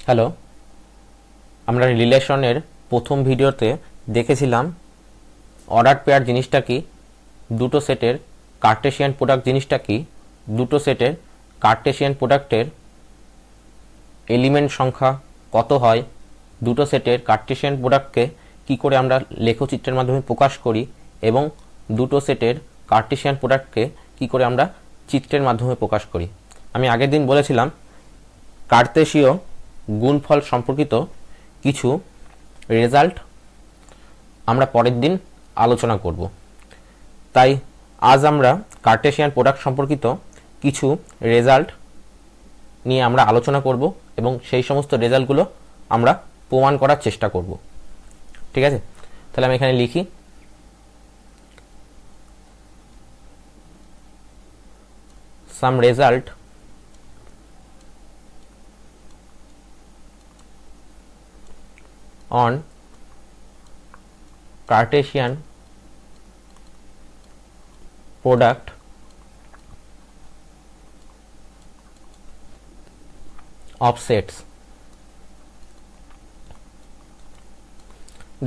Hello, আমরা রিলেশনের প্রথম ভিডিওতে দেখেছিলাম অর্ডার পেয়ার জিনিসটা কি, দুটো সেটের কার্টেশিয়ান প্রোডাক্ট জিনিসটা কি, দুটো সেটের কার্টেশিয়ান প্রোডাক্টের এলিমেন্ট সংখ্যা কত হয়, দুটো সেটের কার্টেশিয়ান প্রোডাক্টকে কি করে আমরা লেখচিত্রের মাধ্যমে প্রকাশ করি এবং দুটো সেটের কার্টেশিয়ান প্রোডাক্টকে কি করে আমরা চিত্রের মাধ্যমে প্রকাশ করি। আমি আগের দিন বলেছিলাম কার্তেশীয় গুণফল সম্পর্কিত কিছু রেজাল্ট আমরা পরের দিন আলোচনা করব। তাই আজ আমরা কার্টেশিয়ান প্রোডাক্ট সম্পর্কিত কিছু রেজাল্ট নিয়ে আমরা আলোচনা করব এবং সেই সমস্ত রেজাল্টগুলো আমরা প্রমাণ করার চেষ্টা করব। ঠিক আছে, তাহলে আমি এখানে লিখি some result on Cartesian product of sets।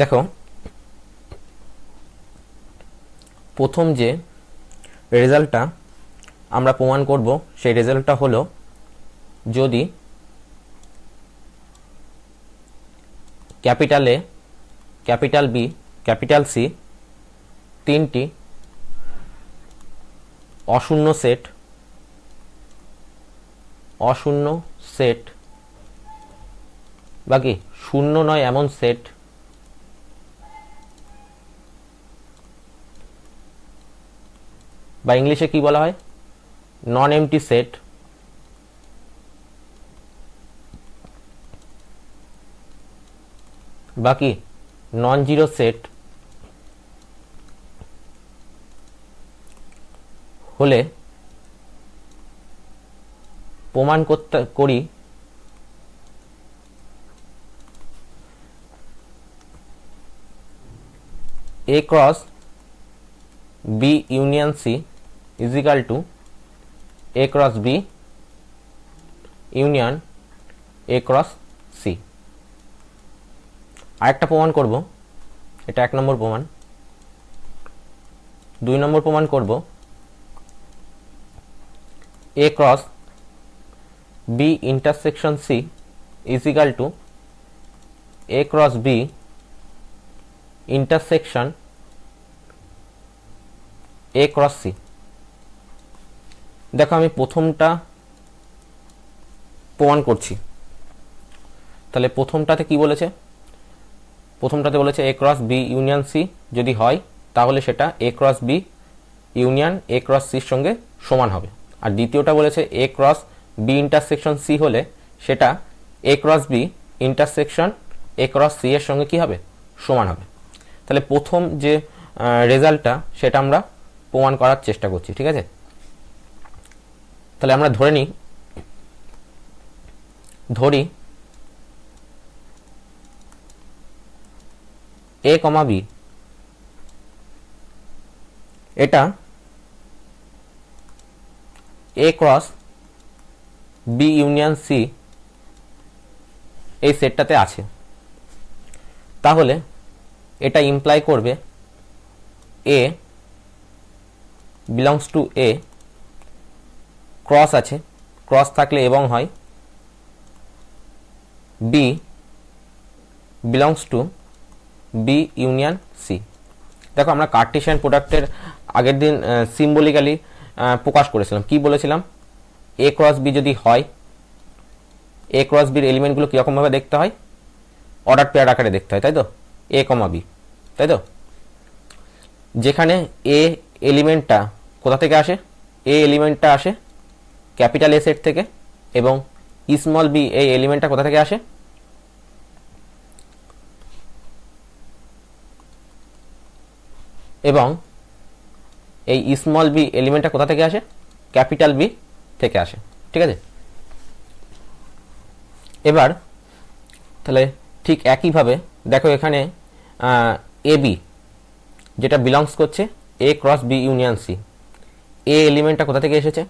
দেখো, প্রথম যে রেজাল্টটা আমরা প্রমাণ করব সেই রেজাল্টটা হলো যদি capital A, capital B, capital C তিনটি অশূন্য সেট বাকি শূন্য নয় এমন সেট বা ইংলিশে কি বলা হয় নন এমটি সেট বাকি নন জিরো সেট হলে প্রমাণ করি A cross B union C is equal to A cross B union A cross C। আরেকটা প্রমাণ করব, এটা 1 নম্বর প্রমাণ। 2 নম্বর প্রমাণ করব A cross B intersection C is equal to A cross B intersection A cross C। দেখো, আমি প্রথমটা প্রমাণ করছি। তাহলে প্রথমটাতে কি বলেছে? প্রথমটাতে বলেছে A cross B union C যদি হয় তাহলে সেটা A cross B union A cross C এর সঙ্গে সমান হবে। আর দ্বিতীয়টা বলেছে A cross B intersection C হলে সেটা A cross B intersection A cross C এর সঙ্গে কি হবে? সমান হবে। তাহলে প্রথম যে রেজাল্টটা সেটা আমরা প্রমাণ করার চেষ্টা করছি। ঠিক আছে, তাহলে আমরা ধরি A, B এটা A cross B union C এই সেটটাতে আছে। তাহলে এটা ইমপ্লাই করবে A belongs to A, cross আছে, ক্রস থাকলে এবং হয়, B belongs to B union C। দেখো, আমরা কার্টেশিয়ান প্রোডাক্টের আগের দিন সিম্বলিক্যালি প্রকাশ করেছিলাম। কি বলেছিলাম? A ক্রস B যদি হয়, A ক্রস বির এলিমেন্টগুলো কীরকমভাবে দেখতে হয়? অর্ডার পেয়ার আকারে দেখতে হয়, তাই তো? A, B, তাই তো? যেখানে A এলিমেন্টটা কোথা থেকে আসে? A এলিমেন্টটা আসে ক্যাপিটাল A সেট থেকে এবং স্মল b এই এলিমেন্টটা কোথা থেকে আসে? এবং এই স্মল b এলিমেন্টটা কোথা থেকে আসে? ক্যাপিটাল B থেকে আসে। ঠিক আছে, এবার তাহলে ঠিক একইভাবে দেখো এখানে AB যেটা বিলংস করছে A cross B union C, A এলিমেন্টটা কোথা থেকে এসেছে?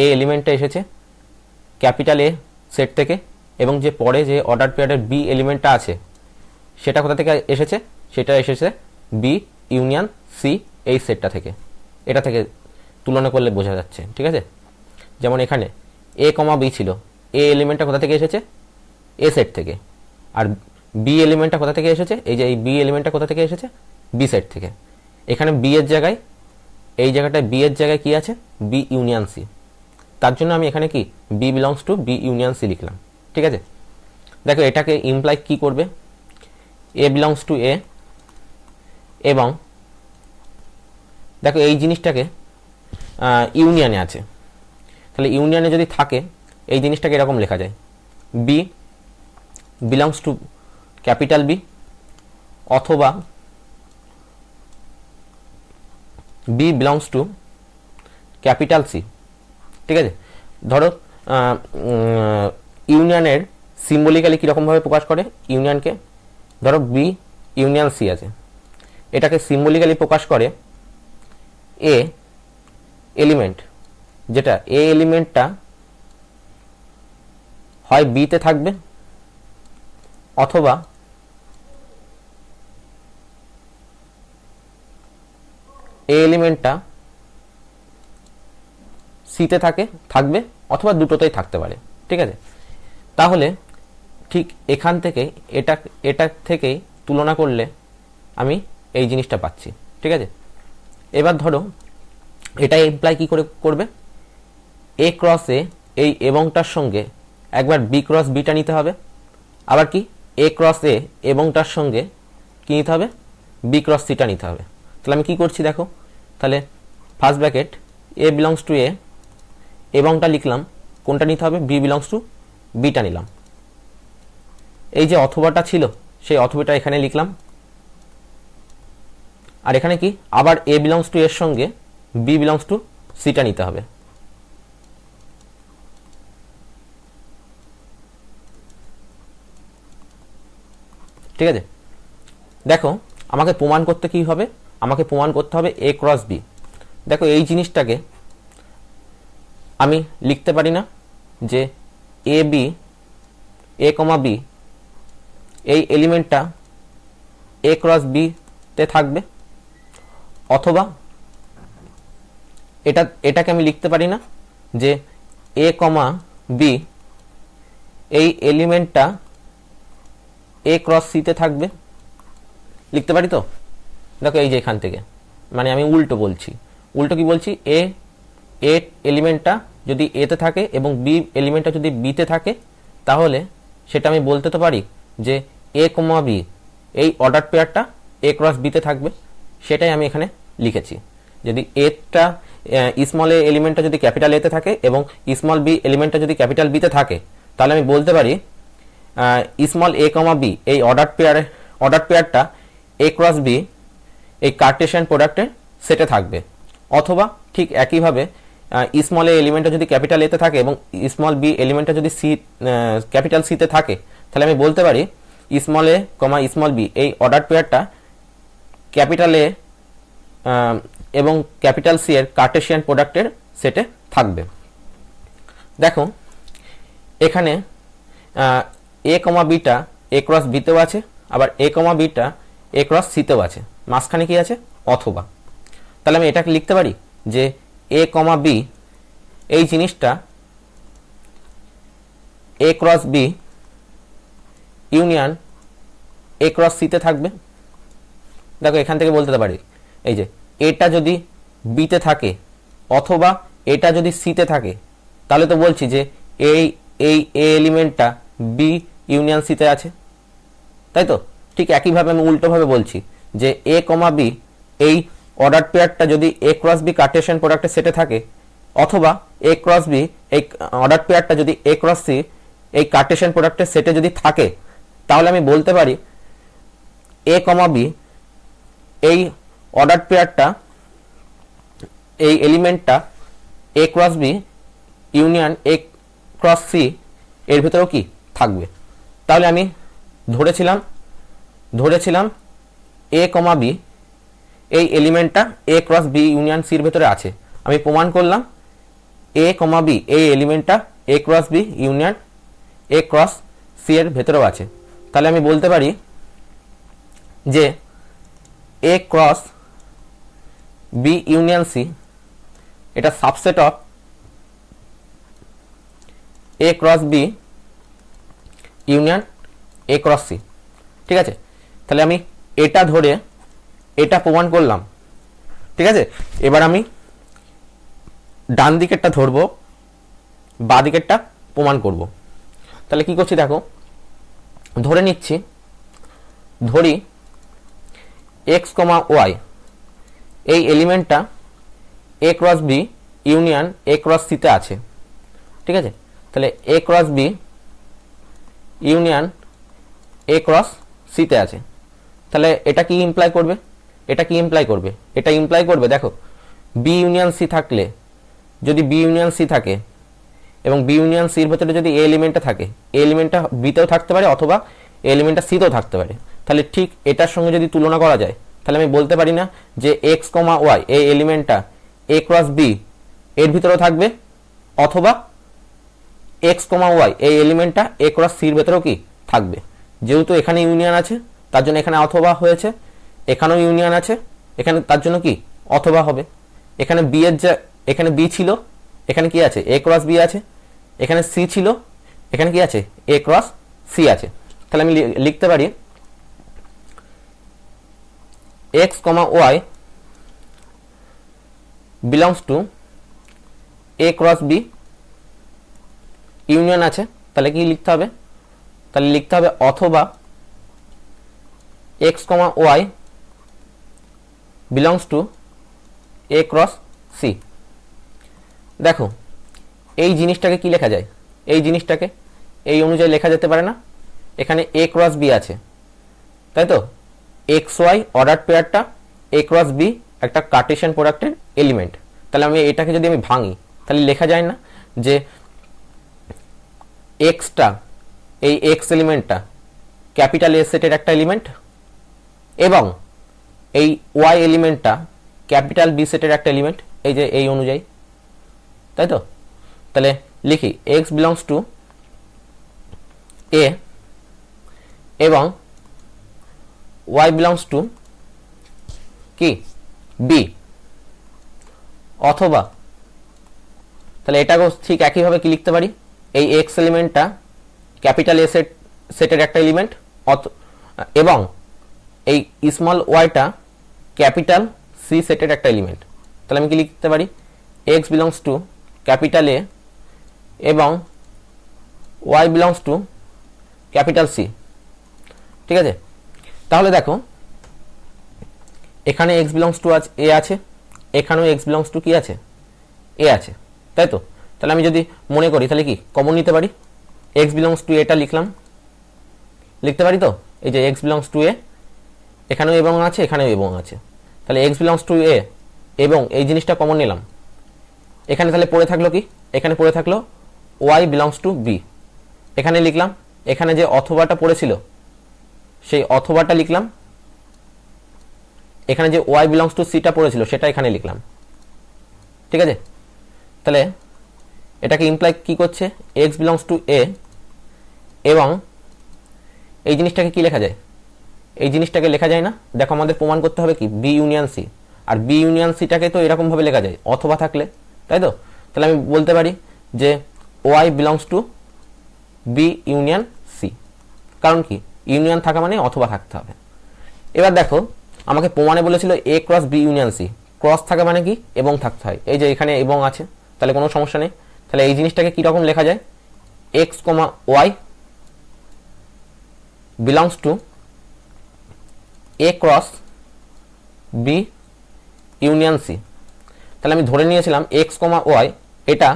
A এলিমেন্টটা এসেছে ক্যাপিটাল A সেট থেকে এবং যে পরে যে অর্ডার পেয়ারের বি এলিমেন্টটা আছে সেটা কোথা থেকে এসেছে, সেটা এসেছে বি ইউনিয়ন সি এই সেটটা থেকে, এটা থেকে তুলনা করলে বোঝা যাচ্ছে। ঠিক আছে, যেমন এখানে এ কমা বি ছিল, এ এলিমেন্টটা কোথা থেকে এসেছে, এ সেট থেকে, আর বি এলিমেন্টটা কোথা থেকে এসেছে, এই যে এই বি এলিমেন্টটা কোথা থেকে এসেছে, বি সেট থেকে। এখানে বি এর জায়গায়, এই জায়গাটায় বি এর জায়গায় কি আছে, বি ইউনিয়ন সি, তার জন্য আমি এখানে কি B belongs to B union C লিখলাম। ঠিক আছে, দেখো এটাকে ইমপ্লাই কি করবে, এ বিলংস টু এ, এবং দেখো এই জিনিসটাকে ইউনিয়নে আছে, তাহলে ইউনিয়নে যদি থাকে এই জিনিসটাকে এরকম লেখা যায়, B belongs to capital B অথবা B belongs to capital C. ঠিক আছে, ধরো ইউনিয়নের সিম্বলিক্যালি কীরকমভাবে প্রকাশ করে, ইউনিয়নকে ধরো বি ইউনিয়ন সি আছে, এটাকে সিম্বলিক্যালি প্রকাশ করে এ এলিমেন্ট, যেটা এ এলিমেন্টটা হয় বিতে থাকবে অথবা এ এলিমেন্টটা সিতে থাকবে অথবা দুটোতেই থাকতে পারে। ঠিক আছে, তাহলে ঠিক এখান থেকে এটা থেকেই তুলনা করলে আমি এই জিনিসটা পাচ্ছি। ঠিক আছে, এবার ধরো এটা ইমপ্লাই কি করে করবে, এ ক্রস এ এই এবংটার সঙ্গে একবার বি ক্রস বিটা নিতে হবে, আবার কি এ ক্রস এ এবংটার সঙ্গে কি নিতে হবে, বি ক্রস সিটা নিতে হবে। তাহলে আমি কি করছি দেখো, তাহলে first bracket A belongs to A এবংটা লিখলাম, কোনটা নিতে হবে, বি বিলংস টু বিটা নিলাম, এই যে অথবাটা ছিল সেই অথবাটা এখানে লিখলাম, আর এখানে কি আবার এ বিলংস টু এর সঙ্গে বি বিলংস টু সিটা নিতে হবে। ঠিক আছে, দেখো আমাকে প্রমাণ করতে কি হবে, আমাকে প্রমাণ করতে হবে এ ক্রস বি। দেখো এই জিনিসটাকে আমি লিখতে পারি না যে A B, A comma B এই এলিমেন্টটা এ ক্রস বি তে থাকবে, অথবা এটাকে আমি লিখতে পারি না যে এ কমা বি এই এলিমেন্টটা এ ক্রস সিতে থাকবে, লিখতে পারি তো। দেখো এই যে এখান থেকে মানে আমি উল্টো বলছি, উল্টো কি বলছি, এ এলিমেন্টটা যদি এতে থাকে এবং বি এলিমেন্টটা যদি বিতে থাকে, তাহলে সেটা আমি বলতে তো পারি যে এ কমা বি এই অর্ডার পেয়ারটা এ ক্রস বিতে থাকবে, সেটাই আমি এখানে লিখেছি। যদি এটা স্মল এ এলিমেন্টটা যদি ক্যাপিটাল এতে থাকে এবং স্মল বি এলিমেন্টটা যদি ক্যাপিটাল বিতে থাকে, তাহলে আমি বলতে পারি স্মল এ কমা বি এই অর্ডার পেয়ারটা এ ক্রস বি এই কার্টেশিয়ান প্রোডাক্টের সেটে থাকবে, অথবা ঠিক একইভাবে স্মল এ এলিমেন্টটা যদি ক্যাপিটাল এতে থাকে এবং স্মল বি এলিমেন্টটা যদি সি ক্যাপিটাল সিতে থাকে, তাহলে আমি বলতে পারি স্মল এ কমা স্মল বি এই অর্ডার পেয়ারটা ক্যাপিটাল এ এবং ক্যাপিটাল সি এর কার্টেশিয়ান প্রোডাক্টের সেটে থাকবে। দেখো এখানে এ কমা বিটা এ ক্রস বিতেও আছে, আবার এ কমা বিটা এ ক্রস সিতেও আছে, মাঝখানে কি আছে, অথবা। তাহলে আমি এটাকে লিখতে পারি যে এ কমা বি এই জিনিসটা A cross B union A cross সিতে থাকবে। দেখো এখান থেকে বলতে পারি এই যে এটা যদি বিতে থাকে অথবা এটা যদি সিতে থাকে, তাহলে তো বলছি যে এই এই এ এলিমেন্টটা বি ইউনিয়ন সিতে আছে, তাই তো। ঠিক একইভাবে আমি উল্টোভাবে বলছি যে এ কমা বি এই অর্ডার পেয়ারটা যদি এ ক্রস বি কার্টেশিয়ান প্রোডাক্টের সেটে থাকে, অথবা এ ক্রস বি এই অর্ডার পেয়ারটা যদি এ ক্রস সি এই কার্টেশিয়ান প্রোডাক্টের সেটে যদি থাকে, তাহলে আমি বলতে পারি এ কমা বি এই অর্ডার পেয়ারটা এই এলিমেন্টটা A cross B union A cross C এর ভিতরেও কি থাকবে। তাহলে আমি ধরেছিলাম এ কমা বি এই এলিমেন্টটা এ ক্রস বি ইউনিয়ন সির ভেতরে আছে, আমি প্রমাণ করলাম এ কমা বি এই এলিমেন্টটা A cross B union A cross C এর ভেতরেও আছে। তাহলে আমি বলতে পারি যে A cross B union C এটা subset of A cross B union A cross C. ঠিক আছে, তাহলে আমি এটা ধরে এটা প্রমাণ করলাম। ঠিক আছে, এবার আমি ডান দিকেরটা ধরবো, বাঁ দিকেরটা প্রমাণ করব। তাহলে কি করছি দেখো, ধরে নিচ্ছি, ধরি এক্স কমা ওয়াই এই এলিমেন্টটা A cross B union A cross সিতে আছে। ঠিক আছে, তাহলে A cross B union A cross সিতে আছে। তাহলে এটা কি ইমপ্লাই করবে, এটা কি ইমপ্লাই করবে, এটা ইমপ্লাই করবে দেখো বি ইউনিয়ন সি থাকলে, যদি বি ইউনিয়ন সি থাকে এবং বি ইউনিয়ন সির ভেতরে যদি এ এলিমেন্টটা থাকে, এ এলিমেন্টটা বিতেও থাকতে পারে অথবা এ এলিমেন্টটা সিতেও থাকতে পারে। তাহলে ঠিক এটার সঙ্গে যদি তুলনা করা যায়, তাহলে আমি বলতে পারি না যে এক্স কমা ওয়াই এই এলিমেন্টটা এ ক্রস বি এর ভিতরেও থাকবে অথবা এক্স কমা ওয়াই এই এলিমেন্টটা এ ক্রস সির ভেতরেও কি থাকবে। যেহেতু এখানে ইউনিয়ন আছে তার জন্য এখানে অথবা হয়েছে, এখানেও ইউনিয়ন আছে এখানে তার জন্য কি অথবা হবে। এখানে বি এর এখানে বি ছিল, এখানে কি আছে এ ক্রস বি আছে, এখানে সি ছিল, এখানে কি আছে এ ক্রস সি আছে। তাহলে আমি লিখতে পারি x comma Y belongs to A cross B union আছে। তাহলে কি লিখতে হবে, তাহলে লিখতে হবে অথবা x comma Y belongs to A cross C. দেখো এই জিনিসটাকে কি লেখা যায়, এই জিনিসটাকে এই অনুযায়ী লেখা যেতে পারে না। এখানে এ ক্রস বি আছে, তাই তো, এক্স ওয়াই অর্ডার পেয়ারটা এ ক্রস বি একটা কার্টেশিয়ান প্রোডাক্টের এলিমেন্ট। তাহলে আমি এটাকে যদি আমি ভাঙি তাহলে লেখা যায় না যে এক্সটা এই এক্স এলিমেন্টটা ক্যাপিটাল এ সেটের একটা এলিমেন্ট এবং এই ওয়াই এলিমেন্টটা ক্যাপিটাল বি সেটের একটা এলিমেন্ট, এই যে এই অনুযায়ী, তাই তো। তাহলে লিখি এক্স বিলংস টু এ এবং ওয়াই বিলংস টু কি বি, অথবা তাহলে এটাকেও ঠিক একইভাবে কি লিখতে পারি, এই এক্স এলিমেন্টটা ক্যাপিটাল এ সেটের একটা এলিমেন্ট এবং এই স্মল ওয়াইটা ক্যাপিটাল সি সেটের একটা এলিমেন্ট। তাহলে আমি কি লিখতে পারি X belongs to capital A এবং Y belongs to capital C. ঠিক আছে, তাহলে দেখো এখানে এক্স বিলংস টু এ আছে, এখানেও এক্স বিলংস টু কি আছে এ আছে, তাই তো। তাহলে আমি যদি মনে করি তাহলে কি কমন নিতে পারি, এক্স বিলংস টু এটা লিখলাম, লিখতে পারি তো, এই যে এক্স বিলংস টু এ, এখানেও এবং আছে এখানেও এবং আছে। তাহলে এক্স বিলংস টু এ এবং এই জিনিসটা কমন নিলাম। এখানে তাহলে পড়ে থাকলো কি, এখানে পড়ে থাকলো ওয়াই বিলংস টু বি, এখানে লিখলাম, এখানে যে অথবাটা পড়েছিল সেই অথবাটা লিখলাম, এখানে যে ওয়াই বিলংস টু সিটা পড়েছিল সেটা এখানে লিখলাম। ঠিক আছে, তাহলে এটাকে ইমপ্লাই কি করছে, এক্স বিলংস টু এ এবং এই জিনিসটাকে কি লেখা যায়, এই জিনিসটাকে লেখা যায় না। দেখো আমাদের প্রমাণ করতে হবে কি বি ইউনিয়ন সি, আর বি ইউনিয়ন সিটাকে তো এরকম ভাবে লেখা যায় অথবা থাকলে, তাই তো। তাহলে আমি বলতে পারি যে y belongs to B union C, কারণ কি ইউনিয়ন থাকা মানে অথবা থাকতে হবে। এবার দেখো আমাকে প্রমাণে বলেছিল A cross B union C, cross থাকা মানে কি এবং থাকতে হয়, এই যে এখানে এবং আছে, তাহলে কোনো সমস্যা নেই। তাহলে এই জিনিসটাকে কিরকম লেখা যায়, X comma Y belongs to A cross B union C. তাহলে আমি ধরে নিয়েছিলাম এক্স কমা ওয়াই এটা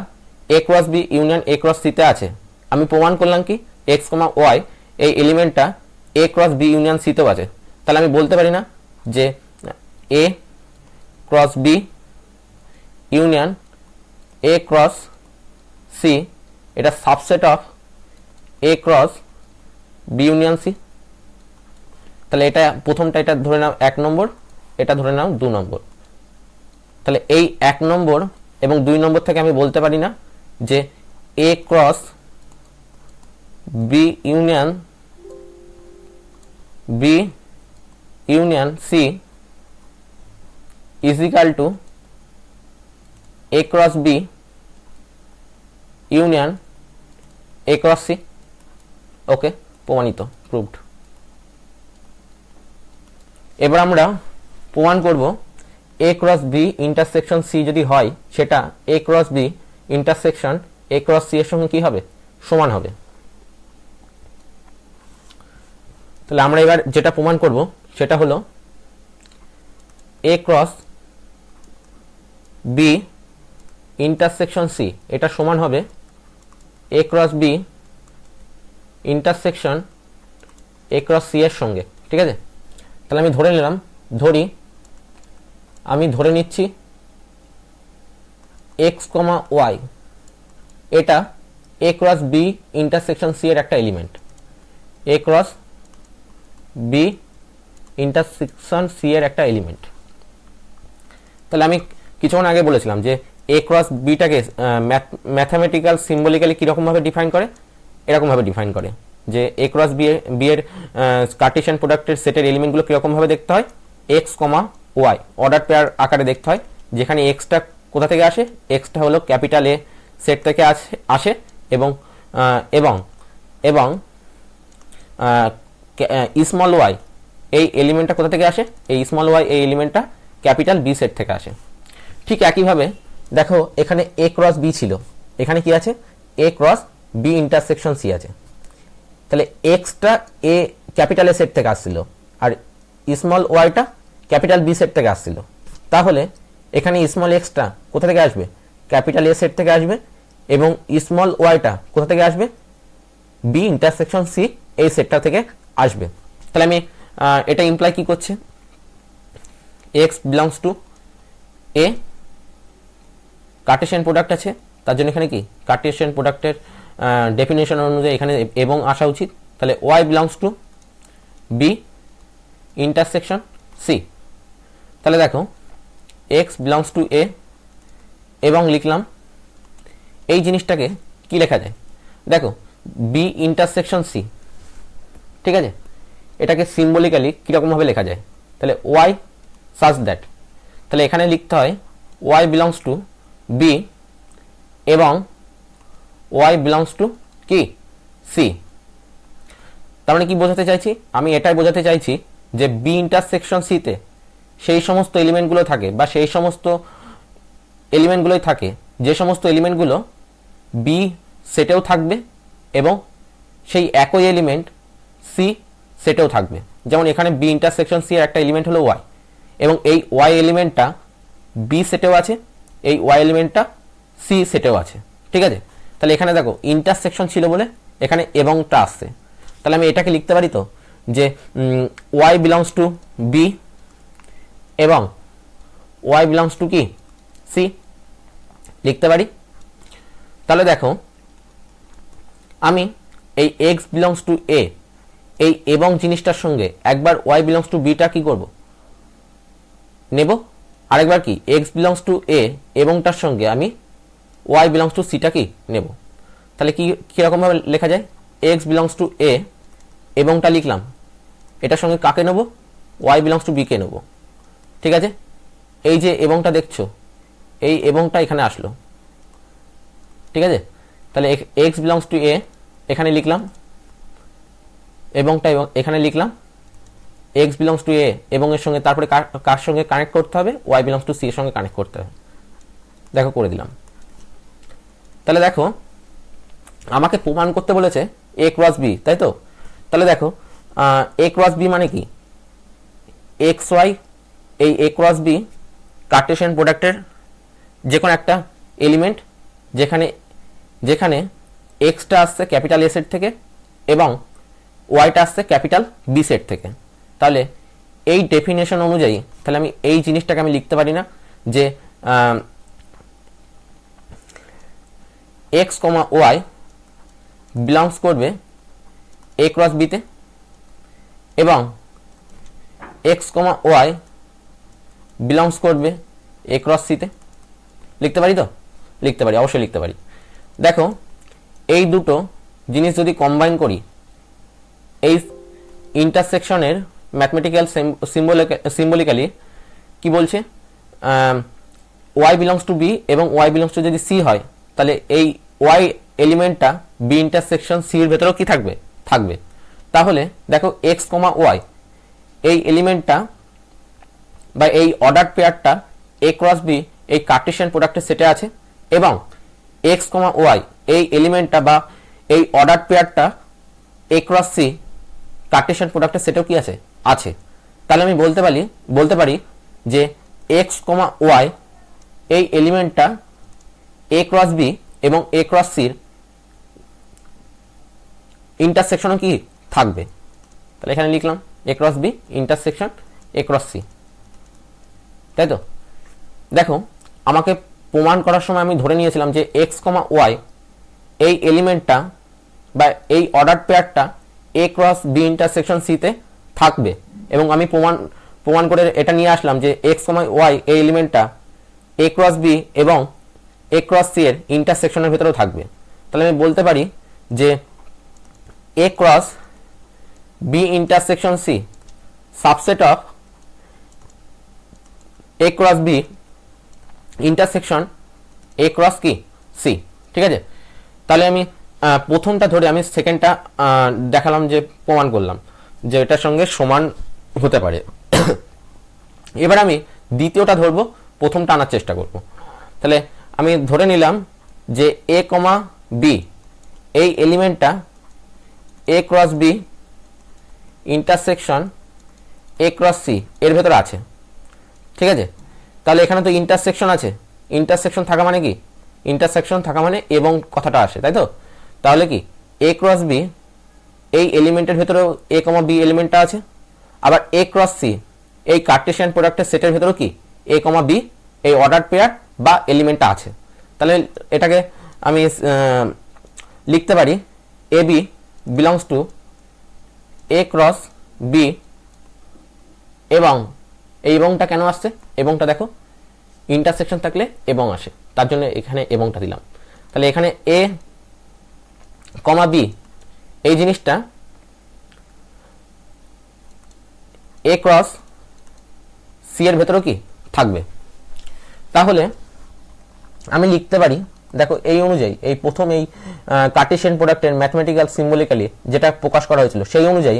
A cross B union A cross সিতে আছে। আমি প্রমাণ করলাম কি এক্স কমা ওয়াই এই এলিমেন্টটা এ ক্রস বি ইউনিয়ন সিতেও আছে। তাহলে আমি বলতে পারি না যে A cross B union A cross C এটা subset of A cross B union C. তাহলে এটা প্রথমটা, এটা ধরে নাও 1 নম্বর, এটা ধরে নাও 2 নম্বর। তাহলে এই 1 নম্বর এবং 2 নম্বর থেকে আমি বলতে পারি না যে A cross B union C is equal to A cross B union A cross C. Okay, প্রমাণিত, প্রুভড। এবার আমরা প্রমাণ করব A cross B intersection C যদি হয় সেটা A cross B intersection A cross C এর সঙ্গে কি হবে, সমান হবে। তাহলে আমরা এবার যেটা প্রমাণ করব সেটা হলো A cross B intersection C এটা সমান হবে A cross B intersection A cross C এর সঙ্গে। ঠিক আছে, তাহলে আমি ধরে নিলাম, আমি ধরে নিচ্ছি এক্স কমা ওয়াই এটা A cross B intersection C এর একটা এলিমেন্ট, এ ক্রস বি ইন্টারসেকশন সি এর একটা এলিমেন্ট। তাহলে আমি কিছুক্ষণ আগে বলেছিলাম যে এ ক্রস বিটাকে ম্যাথামেটিক্যাল সিম্বলিক্যালি কীরকমভাবে ডিফাইন করে, এরকমভাবে ডিফাইন করে যে এ ক্রস বি এর কার্টেশিয়ান প্রোডাক্টের সেটের এলিমেন্টগুলো কীরকমভাবে দেখতে হয়, x comma Y order pair আকারে দেখতে হয়, যেখানে এক্সটা কোথা থেকে আসে, এক্সটা হলো ক্যাপিটাল এ সেট থেকে আসে এবং এবং এবং স্মল ওয়াই এই এলিমেন্টটা কোথা থেকে আসে, এই স্মল ওয়াই এই এলিমেন্টটা ক্যাপিটাল বি সেট থেকে আসে। ঠিক একইভাবে দেখো এখানে এ ক্রস বি ছিল, এখানে কি আছে, A cross B intersection C আছে। তাহলে extra A capital A set থেকে আসছিল আর স্মল ওয়াইটা ক্যাপিটাল বি সেট থেকে আসছিল। তাহলে এখানে স্মল এক্সটা কোথা থেকে আসবে, ক্যাপিটাল এ সেট থেকে আসবে এবং স্মল ওয়াইটা কোথা থেকে আসবে, বি ইন্টারসেকশন সি এই সেটটা থেকে আসবে। তাহলে আমি এটা ইমপ্লাই কি করছে, x belongs to A, Kardashian product আছে তার জন্য এখানে কি কার্টেশিয়ান প্রোডাক্টের ডেফিনেশন অনুযায়ী এখানে এবং আসা উচিত। তাহলে y belongs to B intersection C. তাহলে দেখো এক্স বিলংস টু এ এবং লিখলাম, এই জিনিসটাকে কি লেখা যায় দেখো, বি ইন্টারসেকশন সি। ঠিক আছে, এটাকে সিম্বলিক্যালি কীরকমভাবে লেখা যায়, তাহলে ওয়াই সাচ দ্যাট, তাহলে এখানে লিখতে হয় ওয়াই বিলংস টু বি এবং ওয়াই বিলংস টু কি সি। তার মানে কি বোঝাতে চাইছি, আমি এটাই বোঝাতে চাইছি যে বি ইন্টারসেকশন সিতে সেই সমস্ত এলিমেন্টগুলো থাকে বা সেই সমস্ত এলিমেন্টগুলোই থাকে যে সমস্ত এলিমেন্টগুলো বি সেটেও থাকবে এবং সেই একই এলিমেন্ট সি সেটেও থাকবে। যেমন এখানে বি ইন্টারসেকশন সি এর একটা এলিমেন্ট হলো ওয়াই এবং এই ওয়াই এলিমেন্টটা বি সেটেও আছে, এই ওয়াই এলিমেন্টটা সি সেটেও আছে। ঠিক আছে, তাহলে এখানে দেখো ইন্টারসেকশন ছিল বলে এখানে এবংটা আসছে। তাহলে আমি এটাকে লিখতে পারি তো যে ওয়াই বিলংস টু বি এবং ওয়াই বিলংস টু কি সি, লিখতে পারি। তাহলে দেখো আমি এই এক্স বিলংস টু এ এই এবং জিনিসটার সঙ্গে একবার ওয়াই বিলংস টু বিটা কি করব, নেব, আরেকবার কি এক্স বিলংস টু এ এবংটার সঙ্গে আমি ওয়াই বিলংস টু সিটা কি নেব। তাহলে কি কীরকমভাবে লেখা যায়, এক্স বিলংস টু এ এবংটা লিখলাম, এটার সঙ্গে কাকে নেব, ওয়াই বিলংস টু বিকে নেব। ঠিক আছে, এই যে এবংটা দেখছো এই এবংটা এখানে আসলো। ঠিক আছে, তাহলে এক্স বিলংস টু এ এখানে লিখলাম এবংটা এখানে লিখলাম, এক্স বিলংস টু এ এবং এর সঙ্গে তারপরে কার সঙ্গে কানেক্ট করতে হবে, ওয়াই বিলংস টু সি এর সঙ্গে কানেক্ট করতে হবে। দেখো করে দিলাম। তাহলে দেখো আমাকে প্রমাণ করতে বলেছে এ ক্রস বি, তাই তো। তাহলে দেখো এ ক্রস বি মানে কি, এক্স ওয়াই এই এ ক্রস বি কার্টেশিয়ান প্রোডাক্টের যে কোনো একটা এলিমেন্ট যেখানে যেখানে এক্সটা আসছে ক্যাপিটাল এ সেট থেকে এবং ওয়াইটা আসছে ক্যাপিটাল বি সেট থেকে। তাহলে এই ডেফিনেশন অনুযায়ী তাহলে আমি এই জিনিসটাকে আমি লিখতে পারি না যে এক্স কমা ওয়াই বিলংস করবে এ ক্রস বিতে এবং এক্স কমা ওয়াই বিলংস করবে এ ক্রস সিতে। লিখতে পারি তো, লিখতে পারি, অবশ্যই লিখতে পারি। দেখো এই দুটো জিনিস যদি কম্বাইন করি, এই ইন্টারসেকশনের ম্যাথমেটিক্যাল সিম্বলিক্যালি কি বলছে, ওয়াই বিলংস টু বি এবং ওয়াই বিলংস টু যদি সি হয়, তাহলে এই ওয়াই এলিমেন্টটা বি ইন্টারসেকশন সি এর ভেতরেও কি থাকবে, থাকবে। তাহলে দেখো এক্স কমা ওয়াই এই এলিমেন্টটা বা এই অর্ডার পেয়ারটা এ ক্রস বি এই কার্টেশিয়ান প্রোডাক্টের সেটে আছে, এবং এক্স কমা ওয়াই এই এলিমেন্টটা বা এই অর্ডার পেয়ারটা এ ক্রস সি কার্টেশিয়ান প্রোডাক্টের সেটেও কি আছে, আছে। তাহলে আমি বলতে পারি যে এক্স কমা ওয়াই এই এলিমেন্টটা এ ক্রস বি এবং এ ক্রস সির ইন্টারসেকশনও কি থাকবে। তাহলে এখানে লিখলাম A cross B intersection A cross C, তাই তো। দেখো আমাকে প্রমাণ করার সময় আমি ধরে নিয়েছিলাম যে এক্স কমা ওয়াই এই এলিমেন্টটা বা এই অর্ডার পেয়ারটা এ ক্রস বি ইন্টারসেকশন সিতে থাকবে, এবং আমি প্রমাণ করে এটা নিয়ে আসলাম যে এক্স কমা ওয়াই এই এলিমেন্টটা এ ক্রস বি এবং এ ক্রস সি এর ইন্টারসেকশনের ভিতরেও থাকবে। তাহলে আমি বলতে পারি যে A cross B intersection C subset of A cross B intersection A cross কি সি, ঠিক আছে। তাহলে আমি প্রথমটা ধরে আমি সেকেন্ডটা দেখালাম, যে প্রমাণ করলাম যে এটার সঙ্গে সমান হতে পারে। এবার আমি দ্বিতীয়টা ধরবো, প্রথমটা আনার চেষ্টা করব। তাহলে আমি ধরে নিলাম যে এ কমা বি এই এলিমেন্টটা A cross B intersection A cross C এর ভেতরে আছে, ঠিক আছে। তাহলে এখানে তো ইন্টারসেকশন আছে, ইন্টারসেকশন থাকা মানে কি, ইন্টারসেকশন থাকা মানে এবং কথাটা আসে, তাই তো। তাহলে কি এ ক্রস বি এই এলিমেন্টের ভেতরেও এ কমা বি এলিমেন্টটা আছে, আবার এ ক্রস সি এই কার্টেশিয়ান প্রোডাক্টের সেটের ভেতরেও কি এ কমা বি এই অর্ডার পেয়ার বা এলিমেন্টটা আছে। তাহলে এটাকে আমি লিখতে পারি A B belongs to A cross B, এবং এই এবংটা কেন আসছে, এবংটা দেখো ইন্টারসেকশন থাকলে এবং আসে, তার জন্য এখানে এবংটা দিলাম। তাহলে এখানে এ কমা বি এই জিনিসটা এ ক্রস সি এর ভেতরেও কি থাকবে। তাহলে আমি লিখতে পারি, দেখো এই অনুযায়ী এই প্রথম এই কার্টেশিয়ান প্রোডাক্টের ম্যাথমেটিক্যাল সিম্বলিক্যালি যেটা প্রকাশ করা হয়েছিল সেই অনুযায়ী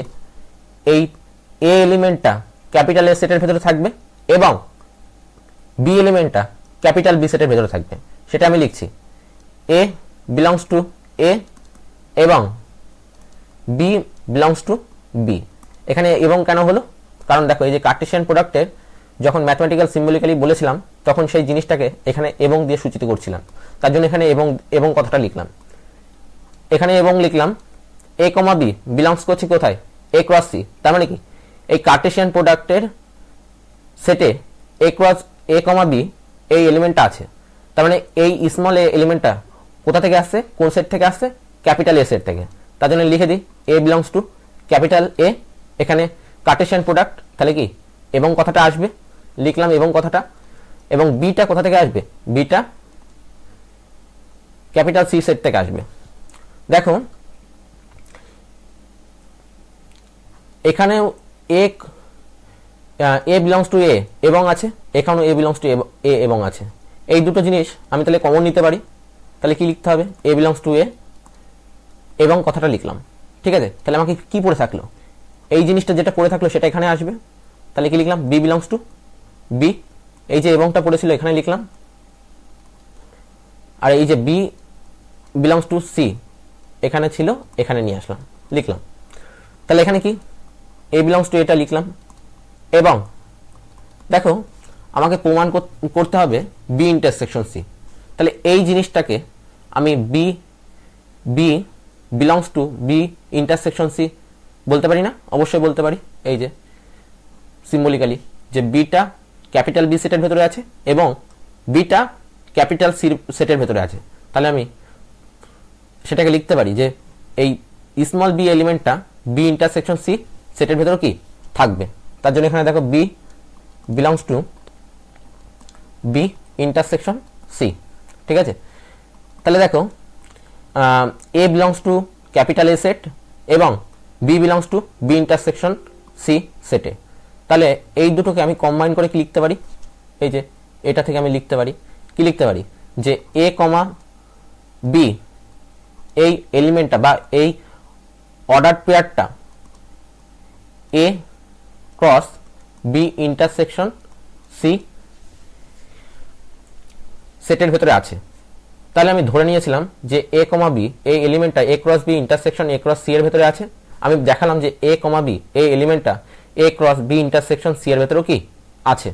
এই এ এলিমেন্টটা ক্যাপিটাল এ সেটের ভেতরে থাকবে এবং বি এলিমেন্টটা ক্যাপিটাল বি সেটের ভেতরে থাকবে। সেটা আমি লিখছি এ বিলংস টু এ এবং বি বিলংস টু বি। এখানে এবং কেন হলো, কারণ দেখো এই যে কার্টেশিয়ান প্রোডাক্টের যখন ম্যাথমেটিক্যাল সিম্বলিক্যালি বলেছিলাম তখন সেই জিনিসটাকে এখানে এবং দিয়ে সূচিত করছিলাম, তার জন্য এখানে এবং কথাটা লিখলাম। এখানে এবং লিখলাম এ কমা বি বিলংস করছি কোথায়, এ ক্রস সি। তার মানে কি এই কার্টেশিয়ান প্রোডাক্টের সেটে এ ক্রস এ কমা বি এই এলিমেন্টটা আছে। তার মানে এই স্মল এ এলিমেন্টটা কোথা থেকে আসছে, কোন সেট থেকে আসছে, ক্যাপিটাল এ সেট থেকে। তার জন্য লিখে দিই এ বিলংস টু ক্যাপিটাল এ, এখানে কার্টেশিয়ান প্রোডাক্ট, তাহলে কি এবং কথাটা আসবে, লিখলাম এবং কথাটা। এবং বিটা কোথা থেকে আসবে, বিটা ক্যাপিটাল সি সেট থেকে আসবে। দেখো এখানেও এ বিলংস টু এ এবং আছে, এখানেও এ বিলংস টু এ এবং আছে। এই দুটো জিনিস আমি তাহলে কমন নিতে পারি। তাহলে কি লিখতে হবে, এ বিলংস টু এ এবং কথাটা লিখলাম, ঠিক আছে। তাহলে আমাকে কি পড়ে থাকলো, এই জিনিসটা যেটা পড়ে থাকলো সেটা এখানে আসবে। তাহলে কি লিখলাম, বি বিলংস টু বি, এই যে এবংটা পড়েছিল এখানে লিখলাম, আর এই যে বি বিলংস টু সি এখানে ছিল, এখানে নিয়ে আসলাম, লিখলাম। তাহলে এখানে কি এ বিলংস টু এটা লিখলাম। এবং দেখো আমাকে প্রমাণ করতে হবে বি ইন্টারসেকশন সি। তাহলে এই জিনিসটাকে আমি B belongs to B intersection C বলতে পারি না, অবশ্যই বলতে পারি। এই যে সিম্বলিক্যালি যে বিটা ক্যাপিটাল বি সেটের ভেতরে আছে এবং বিটা ক্যাপিটাল সি সেটের ভেতরে আছে। তাহলে আমি সেটাকে লিখতে পারি যে এই স্মল বি এলিমেন্টটা বি ইন্টারসেকশন সি সেটের ভেতরে কি থাকবে। তার জন্য এখানে দেখো B belongs to B intersection C, ঠিক আছে। তাহলে দেখো A belongs to capital A set এবং B belongs to B intersection C সেটে। তাহলে এই দুটোকে আমি কম্বাইন করে কি লিখতে পারি, এই যে এটা থেকে আমি লিখতে পারি কি লিখতে পারি যে এ কমা বি এই এলিমেন্টটা বা এই অর্ডার পেয়ারটা A cross B intersection C সেটের ভেতরে আছে। তাহলে আমি ধরে নিয়েছিলাম যে এ কমা বি এই এলিমেন্টটা A cross B intersection A cross C এর ভেতরে আছে। আমি দেখালাম যে এ কমা বি এই এলিমেন্টটা A cross B intersection C এর ভেতরেও কি আছে।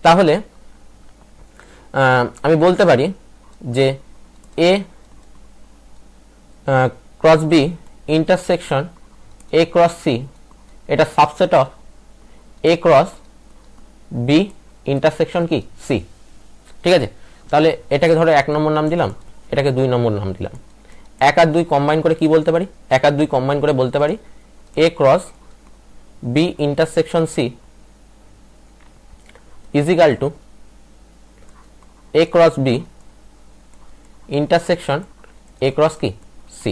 তাহলে আমি বলতে পারি যে A cross B intersection A cross C এটা subset of A cross B intersection কি সি। ঠিক আছে, তাহলে এটাকে ধরো 1 নম্বর নাম দিলাম, এটাকে 2 নম্বর নাম দিলাম। 1 আর 2 কম্বাইন করে কি বলতে পারি, 1 আর 2 কম্বাইন করে বলতে পারি A cross B intersection C is equal to A cross B intersection A cross কি সি।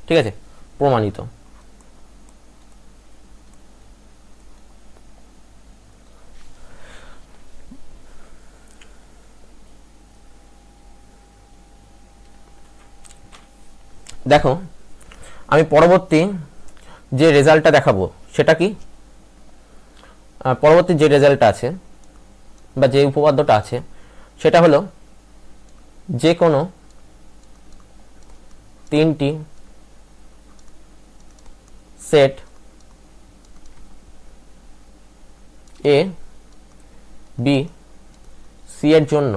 ঠিক আছে, প্রমাণিত। দেখো আমি পরবর্তী যে রেজাল্টটা দেখাবো সেটা কি, পরবর্তী যে রেজাল্টটা আছে বা যে উপপাদ্যটা আছে সেটা হলো যে কোনো 3টি সেট এ বি সি এর জন্য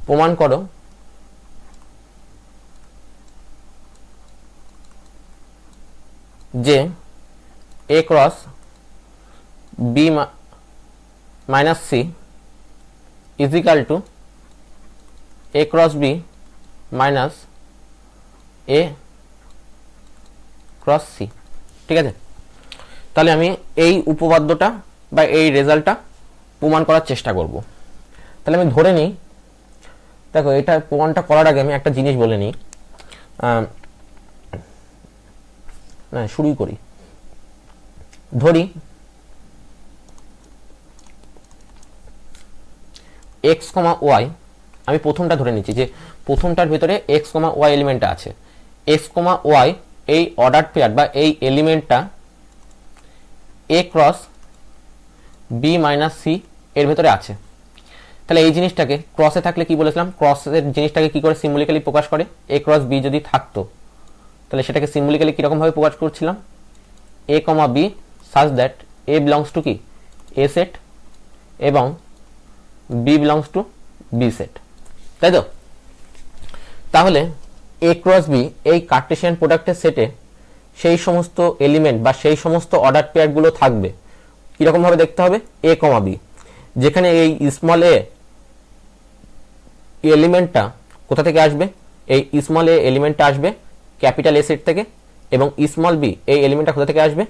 প্রমাণ করো যে A cross B minus C is equal to A cross B minus A cross C. ঠিক আছে, তাহলে আমি এই উপপাদ্যটা বা এই রেজাল্টটা প্রমাণ করার চেষ্টা করব। তাহলে আমি ধরে নিই, দেখো এটা প্রমাণটা করার আগে আমি একটা জিনিস বলে নিই, না শুরুই করি। ধরি এক্স কমা ওয়াই, আমি প্রথমটা ধরে নিচ্ছি যে প্রথমটার ভিতরে এক্স কমা ওয়াই এলিমেন্টটা আছে। এক্স কমা ওয়াই এই অর্ডার পেয়ার বা এই এলিমেন্টটা A cross B minus C এর ভেতরে আছে। তাহলে এই জিনিসটাকে ক্রসে থাকলে কি বলেছিলাম, ক্রসের জিনিসটাকে কি করে সিম্বলিক্যালি প্রকাশ করে, এ ক্রস বি যদি থাকতো তাহলে সেটাকে সিম্বলিক্যালি কীরকমভাবে প্রকাশ করছিলাম, A comma B such that A belongs to কি এ সেট এবং B belongs to B set, তাই তো। তাহলে এ ক্রস বি এই কার্টেশিয়ান প্রোডাক্টের সেটে সেই সমস্ত এলিমেন্ট বা সেই সমস্ত অর্ডার পেয়ারগুলো থাকবে কীরকমভাবে দেখতে হবে, এ কমা বি, যেখানে এই স্মল এ এলিমেন্টটা কোথা থেকে আসবে, এই স্মল এ এলিমেন্টটা আসবে ক্যাপিটাল এ সেট থেকে এবং স্মল বি এই এলিমেন্টটা কোথা থেকে আসবে,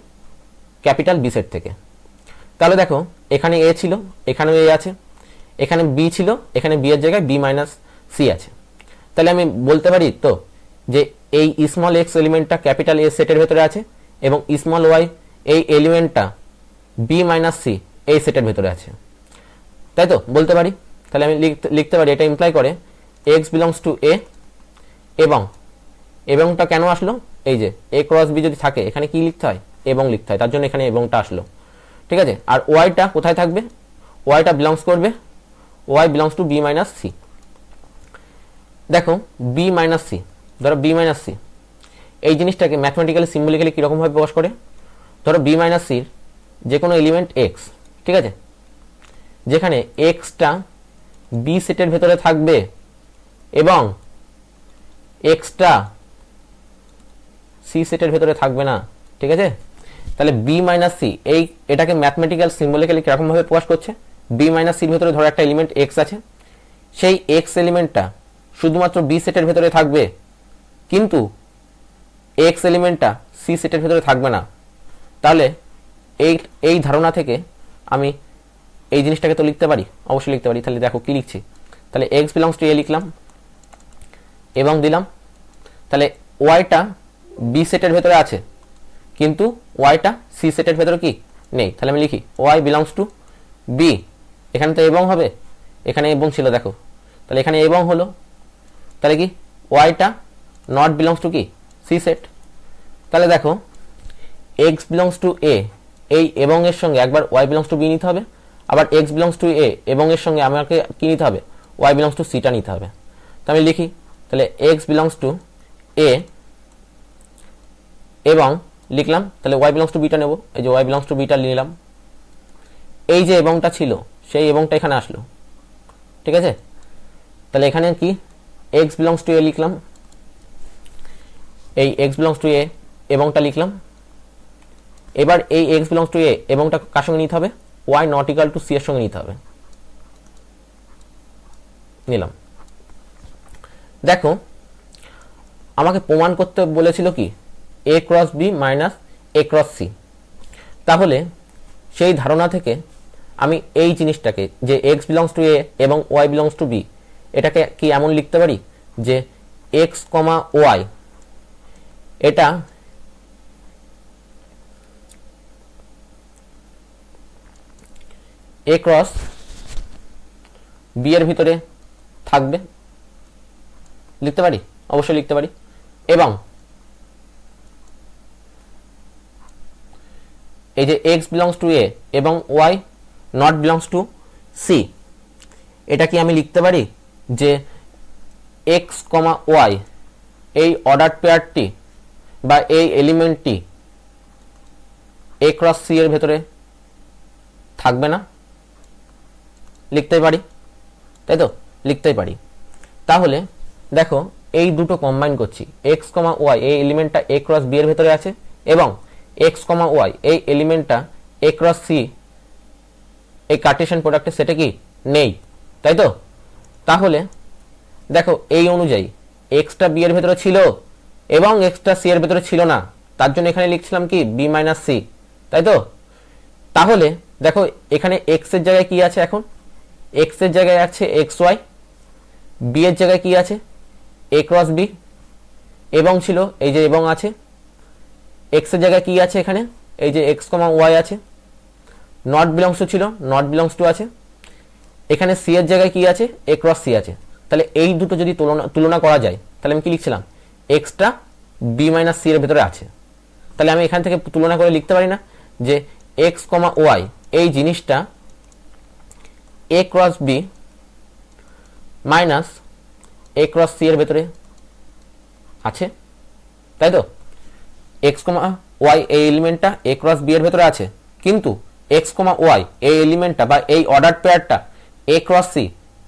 ক্যাপিটাল বি সেট থেকে। তাহলে দেখো এখানে এ ছিল, এখানেও এ আছে, এখানে বি ছিল, এখানে বি এর জায়গায় বি মাইনাস সি আছে। তাহলে আমি বলতে পারি তো যে এই স্মল এক্স এলিমেন্টটা ক্যাপিটাল এ সেটের ভেতরে আছে এবং স্মল ওয়াই এই এলিমেন্টটা বি মাইনাস সি এই সেটের ভেতরে আছে, তাই তো বলতে পারি। তাহলে আমি লিখতে পারি এটা ইমপ্লাই করে এক্স বিলংস টু এ এবংটা কেন আসলো, এই যে এ ক্রস বি যদি থাকে এখানে কি লিখতে হয়, এবং লিখতে হয়, তার জন্য এখানে এবংটা আসলো। ঠিক আছে, আর ওয়াইটা কোথায় থাকবে, ওয়াইটা বিলংস করবে, y belongs to B minus C. দেখো বি মাইনাস সি, ধরো বি মাইনাস সি এই জিনিসটাকে ম্যাথমেটিক্যালি সিম্বলিক্যালি কীরকমভাবে প্রকাশ করে, ধরো বি মাইনাস সির যে কোনো এলিমেন্ট এক্স, ঠিক আছে, যেখানে এক্সটা বি সেটের ভেতরে থাকবে এবং এক্সটা সি সেটের ভেতরে থাকবে না। ঠিক আছে, তাহলে বি মাইনাস সি এটাকে ম্যাথমেটিক্যাল সিম্বলিক্যালি কিরকমভাবে প্রকাশ করছে, বি মাইনাস সির ভেতরে ধরো একটা এলিমেন্ট এক্স আছে, সেই এক্স এলিমেন্টটা শুধুমাত্র বি সেটের ভেতরে থাকবে কিন্তু এক্স এলিমেন্টটা সি সেটের ভেতরে থাকবে না। তাহলে এই ধারণা থেকে আমি এই জিনিসটাকে তো লিখতে পারি, অবশ্যই লিখতে পারি। তাহলে দেখো কি লিখছি, তাহলে এক্স বিলংস টু এ লিখলাম, এবং দিলাম, তাহলে ওয়াইটা বি সেটের ভেতরে আছে কিন্তু ওয়াইটা সি সেটের ভেতরে কি নেই। তাহলে আমি লিখি ওয়াই বিলংস টু বি, এখানে তো এবং হবে, এখানে এবং ছিল দেখো, তাহলে এখানে এবং হলো, তাহলে কি ওয়াইটা নট বিলংস টু কি সি সেট। তাহলে দেখো এক্স বিলংস টু এ, এই এবং এর সঙ্গে একবার ওয়াই বিলংস টু বি নিতে হবে, আবার এক্স বিলংস টু এ এবং এর সঙ্গে আমাকে কি নিতে হবে, ওয়াই বিলংস টু সিটা নিতে হবে। তো আমি লিখি তাহলে এক্স বিলংস টু এ এবং লিখলাম, তাহলে ওয়াই বিলংস টু বিটা নেব, এই যে ওয়াই বিলংস টু বিটা নিলাম, এই যে এবংটা ছিল সেই এবংটা এখানে আসলো, ঠিক আছে। তাহলে এখানে কি এক্স বিলংস টু এ লিখলাম, এই এক্স বিলংস টু এ এবংটা লিখলাম। এবার এই এক্স বিলংস টু এ এবংটা কার সঙ্গে নিতে হবে, y not equal to C এর সঙ্গে নিতে হবে, নিলাম। দেখো আমাকে প্রমাণ করতে বলেছিল কি A cross B minus A cross C, তাহলে সেই ধারণা থেকে আমি এই জিনিসটাকে যে এক্স বিলংস টু এ এবং ওয়াই বিলংস টু বি, এটাকে কি এমন লিখতে পারি যে এক্স কমা ওয়াই এটা এ ক্রস বি এর ভিতরে থাকবে, লিখতে পারি, অবশ্যই লিখতে পারি। এবং এই যে এক্স বিলংস টু এ এবং y not belongs to C, এটা কি আমি লিখতে পারি যে এক্স কমা ওয়াই এই অর্ডার পেয়ারটি বা এই এলিমেন্টটি এ ক্রস সি এর ভেতরে থাকবে না, লিখতেই পারি, তাই তো, লিখতেই পারি। তাহলে দেখো এই দুটো কম্বাইন করছি, এক্স কমা ওয়াই এই এলিমেন্টটা এ ক্রস বি এর ভেতরে আছে এবং এক্স কমা ওয়াই এই এলিমেন্টটা এ ক্রস সি এই কার্টেশিয়ান প্রোডাক্টের সেটে কি নেই, তাই তো। তাহলে দেখো এই অনুযায়ী এক্সটা বি এর ভেতরে ছিল এবং এক্সটা সি এর ভেতরে ছিল না, তার জন্য এখানে লিখছিলাম কি বি মাইনাস সি, তাই তো। তাহলে দেখো এখানে এক্স এর জায়গায় কি আছে, এখন এক্স এর জায়গায় আছে এক্স ওয়াই, বি এর জায়গায় কি আছে এ ক্রস বি, এবং ছিল এই যে এবং আছে, এক্স এর জায়গায় কি আছে এখানে এই যে এক্স কমা ওয়াই আছে, নট বিলংস টু ছিল নট বিলংস টু আছে, এখানে সি এর জায়গায় কি আছে এ ক্রস সি আছে। তাহলে এই দুটো যদি তুলনা করা যায় তাহলে আমি কি লিখছিলাম এক্সটা বি মাইনাস সি এর ভেতরে আছে। তাহলে আমি এখান থেকে তুলনা করে লিখতে পারি না যে এক্স কমা ওয়াই এই জিনিসটা A cross B minus A cross C এর ভেতরে আছে, তাই তো। এক্স কমা ওয়াই এই এলিমেন্টটা এ ক্রস বি এর ভেতরে আছে, কিন্তু এক্স কমা ওয়াই এই এলিমেন্টটা বা এই অর্ডার পেয়ারটা এ ক্রস সি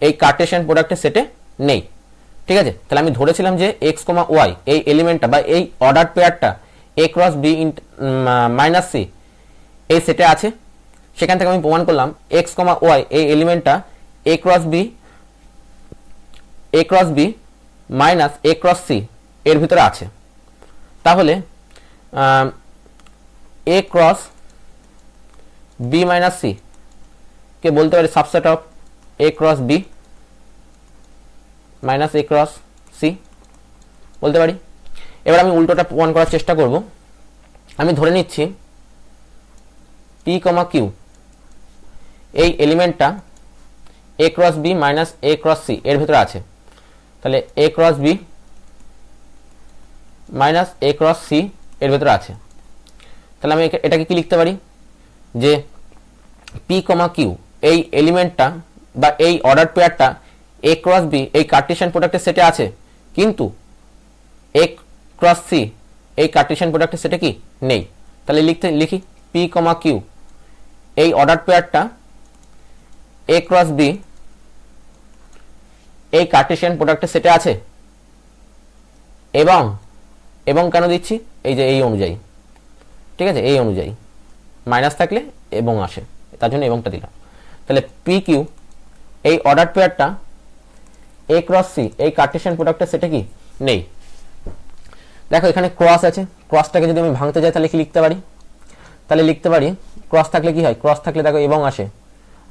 এই কার্টেশিয়ান প্রোডাক্টের সেটে নেই, ঠিক আছে। তাহলে আমি ধরেছিলাম যে এক্স কমা ওয়াই এই এলিমেন্টটা বা এই অর্ডার পেয়ারটা A cross B minus C এই সেটে আছে, সেখান থেকে আমি প্রমাণ করলাম এক্স কমা ওয়াই এই এলিমেন্টটা A cross B minus A cross C এর ভিতরে আছে। তাহলে A cross B minus C কে বলতে পারি subset of A cross B minus A cross C বলতে পারি। এবার আমি উল্টোটা প্রমাণ করার চেষ্টা করব। আমি ধরে নিচ্ছি পি কমা কিউ এই এলিমেন্টটা A cross B minus A cross C এর ভিতরে আছে, তাহলে A cross B minus A cross C এর ভিতরে আছে। তাহলে আমি এটাকে কি লিখতে পারি যে পি কমা কিউ এই এলিমেন্টটা বা এই অর্ডার পেয়ারটা এ ক্রস বি এই কার্টেশিয়ান প্রোডাক্টের সেটে আছে, কিন্তু এ ক্রস সি এই কার্টেশিয়ান প্রোডাক্টের সেটে কি নেই। তাহলে লিখি পি কমা কিউ এই অর্ডার পেয়ারটা এ ক্রস বি এই কার্টেশিয়ান প্রোডাক্টের সেটে আছে, এবং কেন দিচ্ছি এই যে এই অনুযায়ী, ঠিক আছে, এই অনুযায়ী মাইনাস থাকলে এবং আসে, তার জন্য এবংটা দিলাম। তাহলে পি কিউ এই অর্ডার পেয়ারটা এ ক্রস সি এই কার্টেশিয়ান প্রোডাক্টের সেটে কি নেই। দেখো এখানে ক্রস আছে, ক্রসটাকে যদি আমি ভাঙতে যাই তাহলে কি লিখতে পারি, তাহলে লিখতে পারি ক্রস থাকলে কি হয়, ক্রস থাকলে দেখো এবং আসে,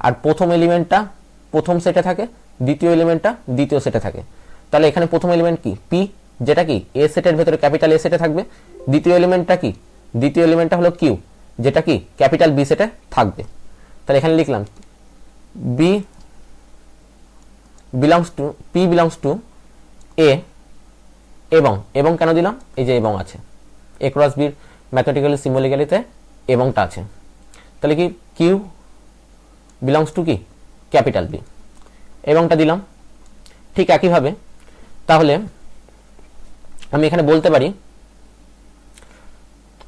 আর প্রথম এলিমেন্টটা প্রথম সেটে থাকে, দ্বিতীয় এলিমেন্টটা দ্বিতীয় সেটে থাকে। তাহলে এখানে প্রথম এলিমেন্ট কি পি, যেটা কি এ সেটের ভেতরে ক্যাপিটাল এ সেটে থাকবে। দ্বিতীয় এলিমেন্টটা কি, দ্বিতীয় এলিমেন্টটা হলো কিউ, যেটা কি ক্যাপিটাল বি সেটে থাকবে। তাহলে এখানে লিখলাম B belongs to, P belongs to A, এবং কেন দিলাম, এই যে এবং আছে, এ ক্রস বির ম্যাথমেটিক্যালি সিম্বলিক্যালিতে এবংটা আছে। তাহলে কি কিউ বিলংস টু কি ক্যাপিটাল বি, এবংটা দিলাম। ঠিক একইভাবে তাহলে আমি এখানে বলতে পারি,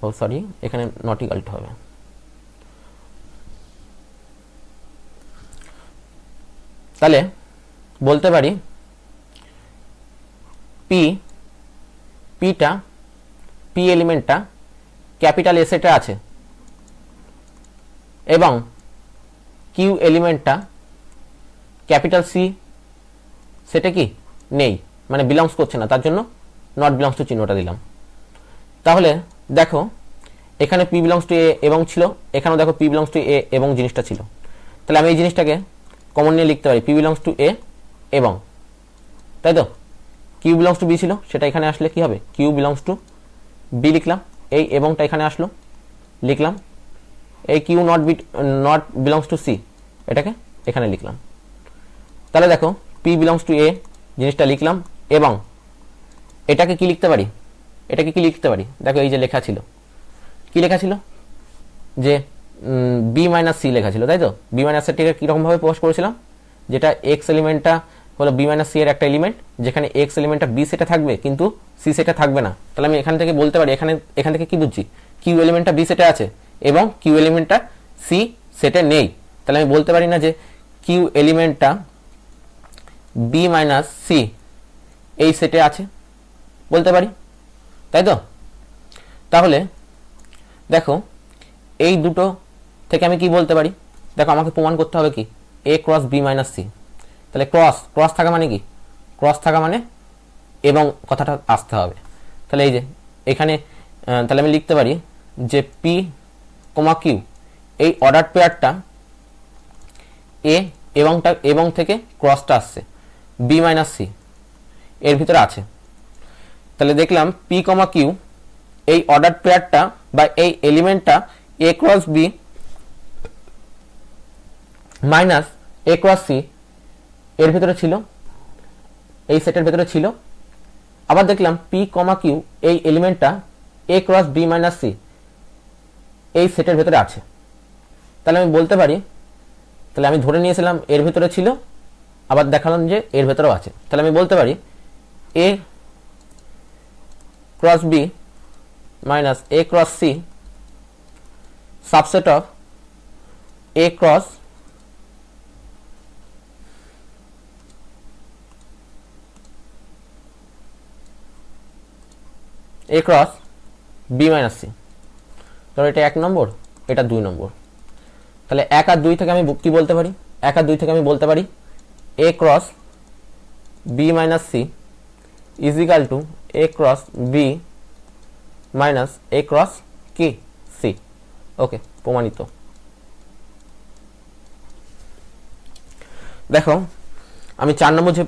ও সরি এখানে নট ইকুয়াল টু হবে, তাহলে বলতে পারি পি এলিমেন্টটা ক্যাপিটাল এ সেটে আছে এবং কিউ এলিমেন্টটা ক্যাপিটাল সি সেটে কি নেই, মানে বিলংস করছে না, তার জন্য নট বিলংস টু চিহ্নটা দিলাম। তাহলে দেখো এখানে পি বিলংস টু এ এবং ছিল, এখানেও দেখো পি বিলংস টু এ এবং জিনিসটা ছিল। তাহলে আমি এই জিনিসটাকে কমন নিয়ে লিখতে পারি পি বিলংস টু এ এবং, তাই তো কিউ বিলংস টু বি ছিল, সেটা এখানে আসলে কি হবে কিউ বিলংস টু বি লিখলাম, এই এবংটা এখানে আসলো লিখলাম, এই Q not belongs to C এটাকে এখানে লিখলাম। তাহলে দেখো পি বিলংস টু এ জিনিসটা লিখলাম এবং এটাকে কি লিখতে পারি, এটাকে কি লিখতে পারি, দেখো এই যে লেখা ছিল, কি লেখা ছিল যে বি মাইনাস সি লেখা ছিল, তাই তো বি মাইনাস সিটাকে কীরকমভাবে প্রকাশ করেছিলাম, যেটা এক্স এলিমেন্টটা হলো বি মাইনাস সি এর একটা এলিমেন্ট, যেখানে এক্স এলিমেন্টটা বি সেটে থাকবে কিন্তু সি সেটে থাকবে না। তাহলে আমি এখান থেকে বলতে পারি, এখান থেকে কি বুঝছি, কিউ এলিমেন্টটা বি সেটে আছে এবং কিউ এলিমেন্টটা সি সেটে নেই। তাহলে আমি বলতে পারি না যে কিউ এলিমেন্টটা বি মাইনাস সি এই সেটে আছে, বলতে পারি, তাই তো। তাহলে দেখো এই দুটো থেকে আমি কি বলতে পারি, দেখো আমাকে প্রমাণ করতে হবে কি A cross B minus C. তাহলে ক্রস থাকা মানে কি, ক্রস থাকা মানে এবং কথাটা আসতে হবে। তাহলে এই যে এখানে তাহলে আমি লিখতে পারি যে পি কমা কিউ এই অর্ডার পেয়ারটা এ এবং থেকে ক্রসটা আসছে বি মাইনাস সি এর ভিতরে আছে। তাহলে দেখলাম পি কমা কিউ এই অর্ডার পেয়ারটা বা এই এলিমেন্টটা A cross B minus A cross C এর ভিতরে ছিল, এই সেটের ভিতরে ছিল। আবার দেখলাম পি কমা কিউ এই এলিমেন্টটা A cross B minus C এই সেটের ভিতরে আছে। তাহলে আমি বলতে পারি, তাহলে আমি ধরে নিয়েছিলাম এর ভিতরে ছিল, আবার দেখালাম যে এর ভেতরেও আছে। তাহলে আমি বলতে পারি A cross B minus A cross C subset of A cross A cross B minus C. ধরো এটা 1 নম্বর, এটা 2 নম্বর। তাহলে 1 আর 2 থেকে আমি কি বলতে পারি, 1 আর 2 থেকে আমি বলতে পারি A cross B minus C is equal to A cross B minus A cross কি সি। ওকে, প্রমাণিত। দেখো আমি 4 নম্বর যে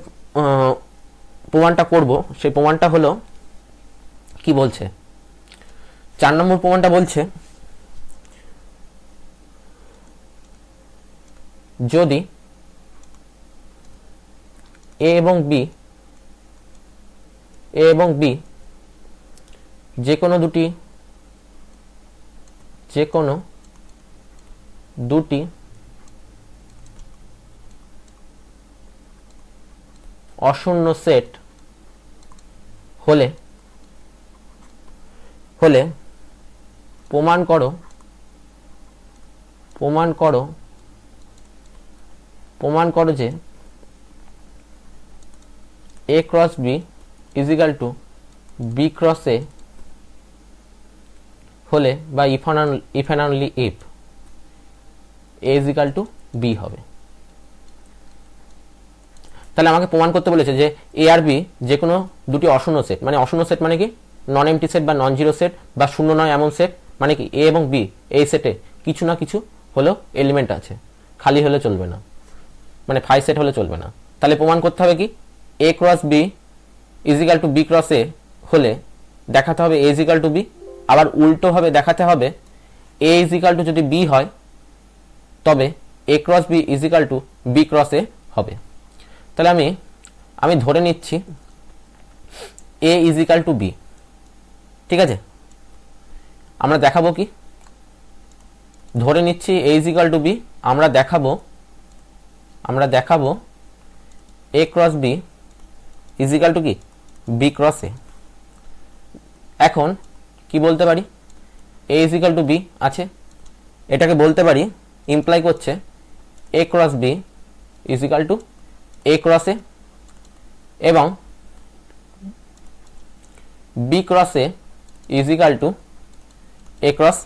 প্রমাণটা করব সেই প্রমাণটা হলো কি বলছে, 4 নম্বর প্রমাণটা বলছে যদি এ এবং বি যে কোনো দুটি অশূন্য সেট হলে প্রমাণ করো যে A cross B is equal to B cross A হলে বা if and only if A is equal to B হবে। তাহলে আমাকে প্রমাণ করতে বলেছে যে এ আর বি যে কোনো দুটি অশূন্য সেট, মানে অশূন্য সেট মানে কি নন এমটি সেট বা নন জিরো সেট বা শূন্য নয় এমন সেট, মানে কি এ এবং বি এই সেটে কিছু না কিছু হলো এলিমেন্ট আছে, খালি হলে চলবে না, মানে ফাই সেট হলে চলবে না। তাহলে প্রমাণ করতে হবে কি A cross B is equal to B cross A হলে দেখাতে হবে এ ইজিক্যাল টু বি, আবার উল্টোভাবে দেখাতে হবে এ ইজিক্যাল টু যদি বি হয় তবে A cross B is equal to B cross A হবে। তাহলে আমি ধরে নিচ্ছি এ ইজিক্যাল টু বি, ঠিক আছে। আমরা দেখাবো কি, ধরে নিচ্ছি এ ইজিক্যাল টু বি, আমরা দেখাবো এ ক্রস বি ইজিক্যাল টু কি বি ক্রস এ। এখন কি বলতে পারি, এ ইজিক্যাল টু বি আছে, এটাকে বলতে পারি ইমপ্লাই করছে এ cross B is equal two A cross এ, এবং B cross A is equal two A cross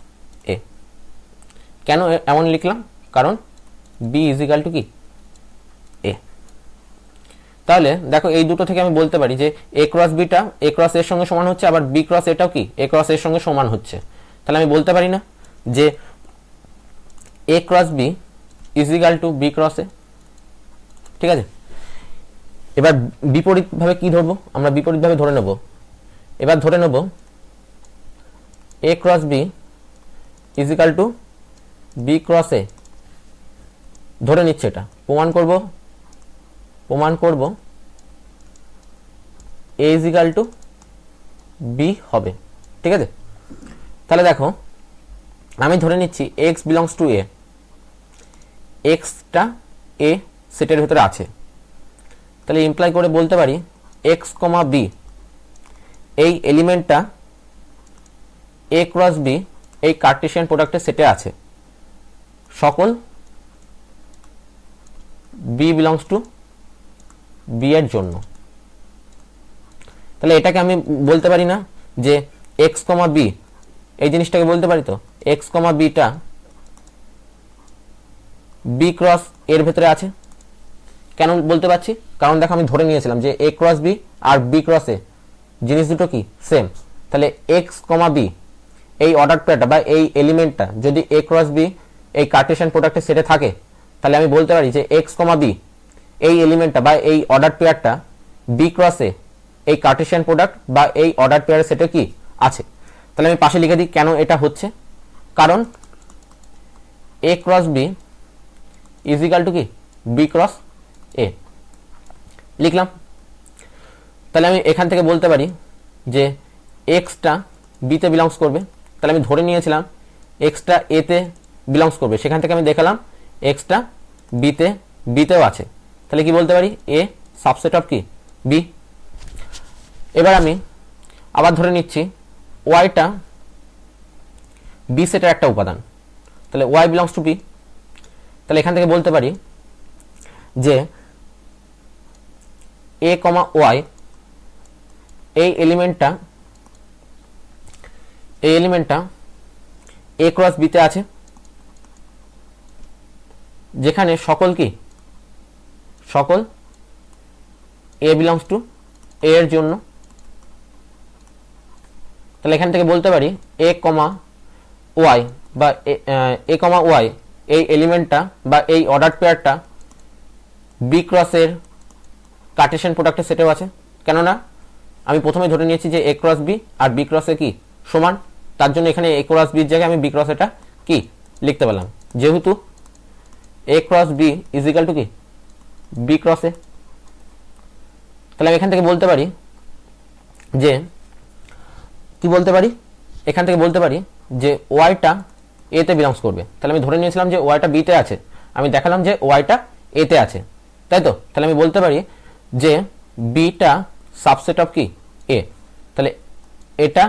এ। কেন এমন লিখলাম, কারণ বি ইজিক্যাল টু কি এ। তাহলে দেখো এই দুটো থেকে আমি বলতে পারি যে A cross beta A cross এর সঙ্গে সমান হচ্ছে, আবার বি ক্রস এটাও কি এ ক্রস এর সঙ্গে সমান হচ্ছে। তাহলে আমি বলতে পারি না যে A cross B is equal to B cross A, ঠিক আছে। এবার বিপরীতভাবে কি ধরবো, আমরা বিপরীতভাবে ধরে নেব। এবার ধরে নেব A cross B is equal to B cross A, ধরে নিচ্ছে, এটা প্রমাণ করব এ ইজিক্যাল টু বি হবে, ঠিক আছে। তাহলে দেখো আমি ধরে নিচ্ছি এক্স বিলংস টু এ, এক্সটা এ সেটের ভিতরে আছে, তাহলে ইমপ্লাই করে বলতে পারি এক্স কমা বি এই এলিমেন্টটা এ ক্রস বি এই কার্টেশিয়ান প্রোডাক্টের সেটে আছে, সকল বি বিলংস টু বি এর জন্য। তাহলে এটাকে আমি বলতে পারি না যে এক্স কমা বি, এই জিনিসটাকে বলতে পারি তো x comma beta B cross এর ভেতরে আছে। কেন বলতে পারছি, কারণ দেখো আমি ধরে নিয়েছিলাম যে A cross B R B cross এ জিনিস দুটো কি সেম। তাহলে এক্স কমা বি এই অর্ডার পেয়ারটা বা এই এলিমেন্টটা যদি এ ক্রস বি এই কার্টেশিয়ান প্রোডাক্টের সেটে থাকে, তাহলে আমি বলতে পারি যে এক্স কমা বি এই এলিমেন্টটা বা এই অর্ডার পেয়ারটা বি ক্রস এ এই কার্টেশিয়ান প্রোডাক্ট বা এই অর্ডার পেয়ারের সেটে কি আছে। তাহলে আমি পাশে লিখে দিই কেন এটা হচ্ছে, কারণ A cross B is equal two কি বি ক্রস এ লিখলাম। তাহলে আমি এখান থেকে বলতে পারি যে এক্সটা বিতে বিলংস করবে, তাহলে আমি ধরে নিয়েছিলাম এক্সটা এতে বিলংস করবে, সেখান থেকে আমি দেখালাম এক্সটা বিতেও আছে, তাহলে কি বলতে পারি এ সাবসেট অফ কি বি। এবার আমি আবার ধরে নিচ্ছি ওয়াইটা বি সেটের একটা উপাদান, তাহলে ওয়াই বিলংস টু বি, তাহলে এখান থেকে বলতে পারি যে এ কমা ওয়াই এই এলিমেন্টটা এ ক্রস বিতে আছে, যেখানে সকল এ বিলংস টু এ এর জন্য। তাহলে এখান থেকে বলতে পারি এ কমা ওয়াই বা এ কমা ওয়াই এই এলিমেন্টটা বা এই অর্ডার পেয়ারটা বি ক্রসের কার্টেশিয়ান প্রোডাক্টের সেটেও আছে। কেননা আমি প্রথমে ধরে নিয়েছি যে A cross B R B ক্রসে কি সমান, তার জন্য এখানে এ ক্রস বির জায়গায় আমি বি ক্রস এটা কি লিখতে পারলাম, যেহেতু এ ক্রস বি ইজিক্যাল টু কি বি ক্রস এ। তাহলে আমি এখান থেকে বলতে পারি যে কি বলতে পারি, এখান থেকে বলতে পারি যে ওয়াইটা এতে বিলংস করবে। তাহলে আমি ধরে নিয়েছিলাম যে ওয়াইটা বিতে আছে, আমি দেখালাম যে ওয়াইটা এতে আছে, তাই তো। তাহলে আমি বলতে পারি যে বিটা সাবসেট অফ কি এ। তাহলে এটা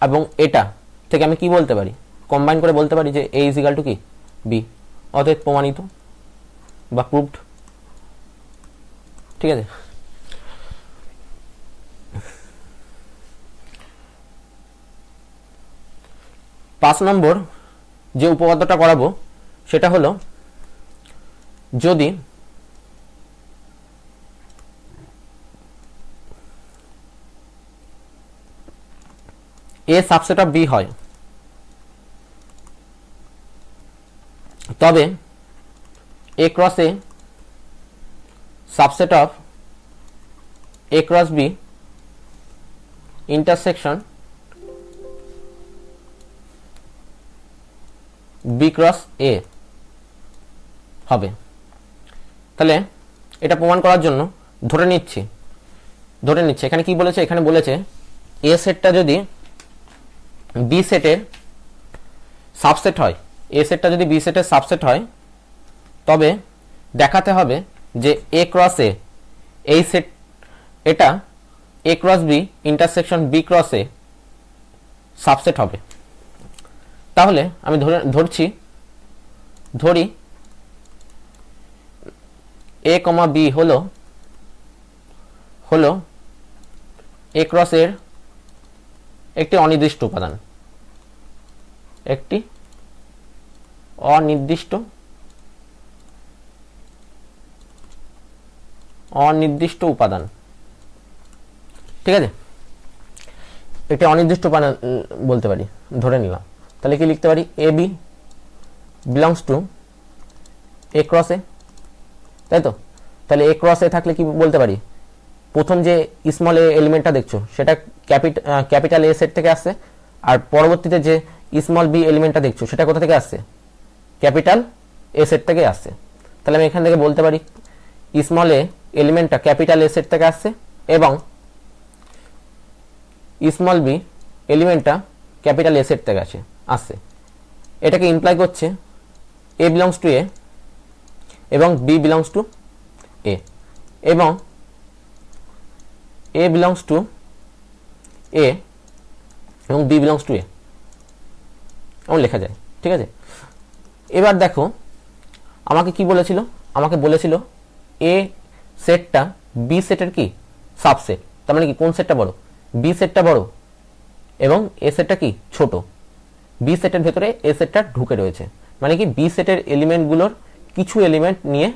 এবং এটা থেকে আমি কি বলতে পারি, কম্বাইন করে বলতে পারি যে এ ইজ ইকাল টু কি বি, অতএব প্রমাণিত বা প্রুভড, ঠিক আছে। 5 নম্বর যে উপপাদ্যটা করাবো সেটা হলো যদি এ সাবসেট অফ বি হয় তবে A cross A subset of A cross B intersection B cross A হবে। তাহলে এটা প্রমাণ করার জন্য ধরে নিচ্ছে এখানে কি বলেছে, এখানে বলেছে এ সেটটা যদি বি সেটের সাবসেট হয়, এ সেটটা যদি বি সেটের সাবসেট হয়, তবে দেখাতে হবে যে এ ক্রস এ এই সেট এটা A cross B intersection B cross A subset হবে। তাহলে আমি ধরি এ কমা বি হলো এ ক্রস এর একটি অনির্দিষ্ট উপাদান, একটি অনির্দিষ্ট উপাদান। ঠিক আছে, একটি অনির্দিষ্ট উপাদান বলতে পারি, ধরে নিলাম। তাহলে কি লিখতে পারি, A B belongs to A cross A, তাই তো। তাহলে এ ক্রস এ থাকলে কি বলতে পারি, প্রথম যে স্মল এ এলিমেন্টটা দেখছো সেটা ক্যাপিটাল এ সেট থেকে আসছে, আর পরবর্তীতে যে স্মল বি এলিমেন্টটা দেখছো সেটা কোথা থেকে আসছে, ক্যাপিটাল এ সেট থেকে আসছে। তাহলে আমি এখান থেকে বলতে পারি স্মল এ এলিমেন্টটা ক্যাপিটাল এ সেট থেকে আসছে এবং স্মল বি এলিমেন্টটা ক্যাপিটাল এ সেট থেকে আসছে। এটাকে ইমপ্লাই করছে এ বিলংস টু এ এবং বি বিলংস টু এ, এবং এ বিলংস টু এ এবং বি বিলংস টু এ এমন লেখা যায়। ঠিক আছে, এবার দেখো আমাকে কি বলেছিল, আমাকে বলেছিল এ সেটটা বি সেটের কি সাবসেট। তার মানে কি, কোন সেটটা বড়, বি সেটটা বড় এবং এ সেটটা কি ছোট। বি সেটের ভেতরে এ সেটটা ঢুকে রয়েছে, মানে কি বি সেটের এলিমেন্টগুলোর কিছু এলিমেন্ট নিয়ে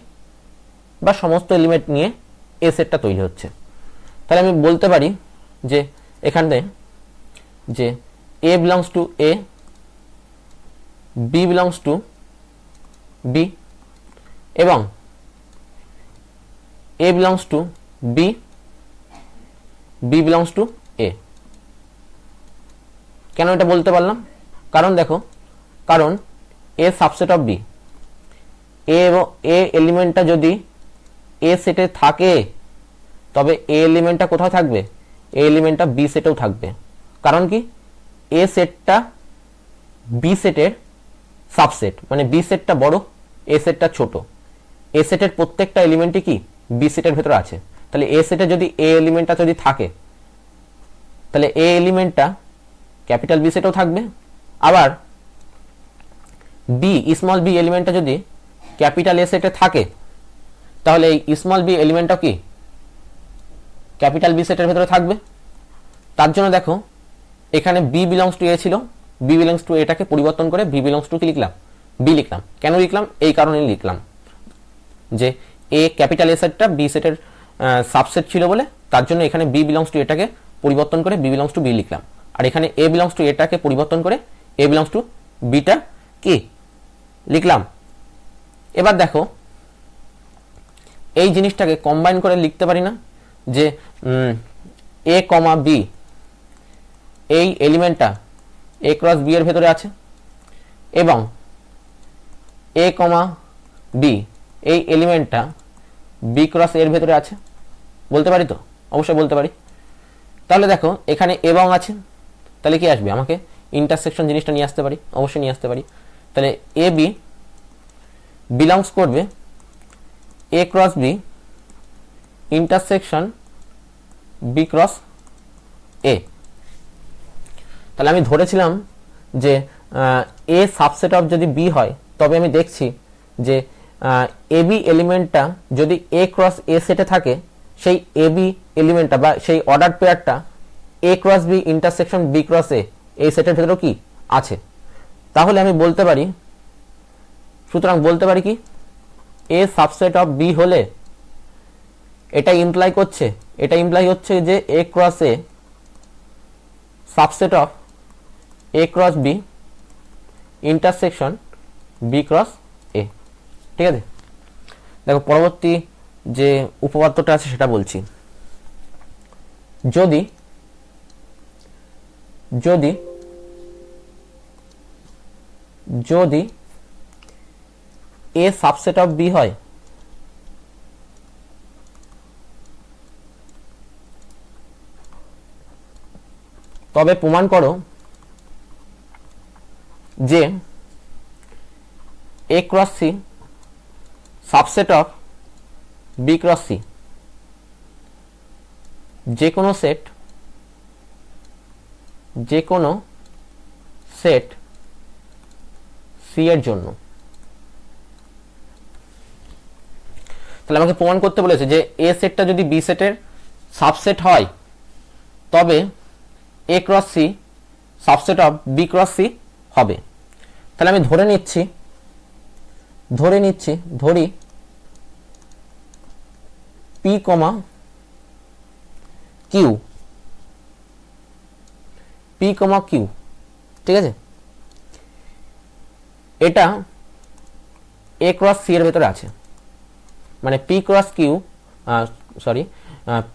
বা সমস্ত এলিমেন্ট নিয়ে এ সেটটা তৈরি হচ্ছে। তাহলে আমি বলতে পারি যে এখানে যে A belongs to A, B belongs to B এবং A belongs to B, B belongs to A. কেন এটা বলতে পারলাম, কারণ দেখো, কারণ A subset of B, A এবং এ এলিমেন্টটা যদি এ সেটে থাকে তবে এ এলিমেন্টটা কোথায় থাকবে, এ এলিমেন্টটা বি সেটেও থাকবে। কারণ কি, এ সেটটা বি সেটের সাবসেট, মানে বি সেটটা বড়, এ সেটটা ছোট। এ সেটের প্রত্যেকটা এলিমেন্টই কি বি সেটের ভেতরে আছে। তাহলে এ সেটে যদি এ এলিমেন্টটা যদি থাকে তাহলে এ এলিমেন্টটা ক্যাপিটাল বি সেটেও থাকবে। আবার বি স্মল বি এলিমেন্টটা যদি ক্যাপিটাল এ সেটে থাকে তাহলে এই স্মল বি এলিমেন্টটাও কি ক্যাপিটাল বি সেটের ভেতরে থাকবে। তার জন্য দেখো এখানে বি বিলংস টু এ ছিল, বি বিলংস টু এটাকে পরিবর্তন করে বি বিলংস টু কি লিখলাম, বি লিখলাম। কেন লিখলাম, এই কারণে লিখলাম যে এ ক্যাপিটাল এ সেটটা বি সেটের সাবসেট ছিল বলে, তার জন্য এখানে বি বিলংস টু এটাকে পরিবর্তন করে বি বিলংস টু বি লিখলাম। আর এখানে এ বিলংস টু এটাকে পরিবর্তন করে এ বিলংস টু বিটা কি লিখলাম। এবার দেখো এই জিনিসটাকে কম্বাইন করে লিখতে পারি না, যে এ কমা বি এই এলিমেন্টটা এ ক্রস বি এর ভেতরে আছে এবং এ কমা বি এই এলিমেন্টটা বি ক্রস এর ভেতরে আছে, বলতে পারি তো, অবশ্যই বলতে পারি। তাহলে দেখো এখানে এবং আছে, তাহলে কি আসবে, আমাকে ইন্টারসেকশন জিনিসটা নিয়ে আসতে পারি, অবশ্যই নিয়ে আসতে পারি। তাহলে এ বি বিলংস করবে A cross B intersection B cross A. তাহলে আমি ধরেছিলাম যে এ সাবসেট অফ যদি বি হয় তবে আমি দেখছি যে এ বি এলিমেন্টটা যদি এ ক্রস এ সেটে থাকে, সেই এ বি এলিমেন্টটা বা সেই অর্ডার পেয়ারটা A cross B intersection B cross A এই সেটের ভেতরেও কি আছে। তাহলে আমি বলতে পারি, সুতরাং বলতে পারি কি, এ সাবসেট অফ বি হলে এটা ইমপ্লাই হচ্ছে যে A cross A subset of A cross B intersection B cross A. ঠিক আছে, দেখো পরবর্তী যে উপপাদ্যটা আছে সেটা বলছি। যদি যদি যদি A সাবসেট অফ B হয়, তবে প্রমাণ করো যে A cross C subset of B cross C। যে কোনো সেট C এর জন্য। তাহলে আমাকে প্রমাণ করতে বলেছে যে A সেটটা যদি B সেটের সাবসেট হয় তবে A cross C subset of B cross C হবে। তাহলে আমি ধরি P কমা Q, ঠিক আছে, এটা A ক্রস C এর ভেতরে আছে, মানে P ক্রস Q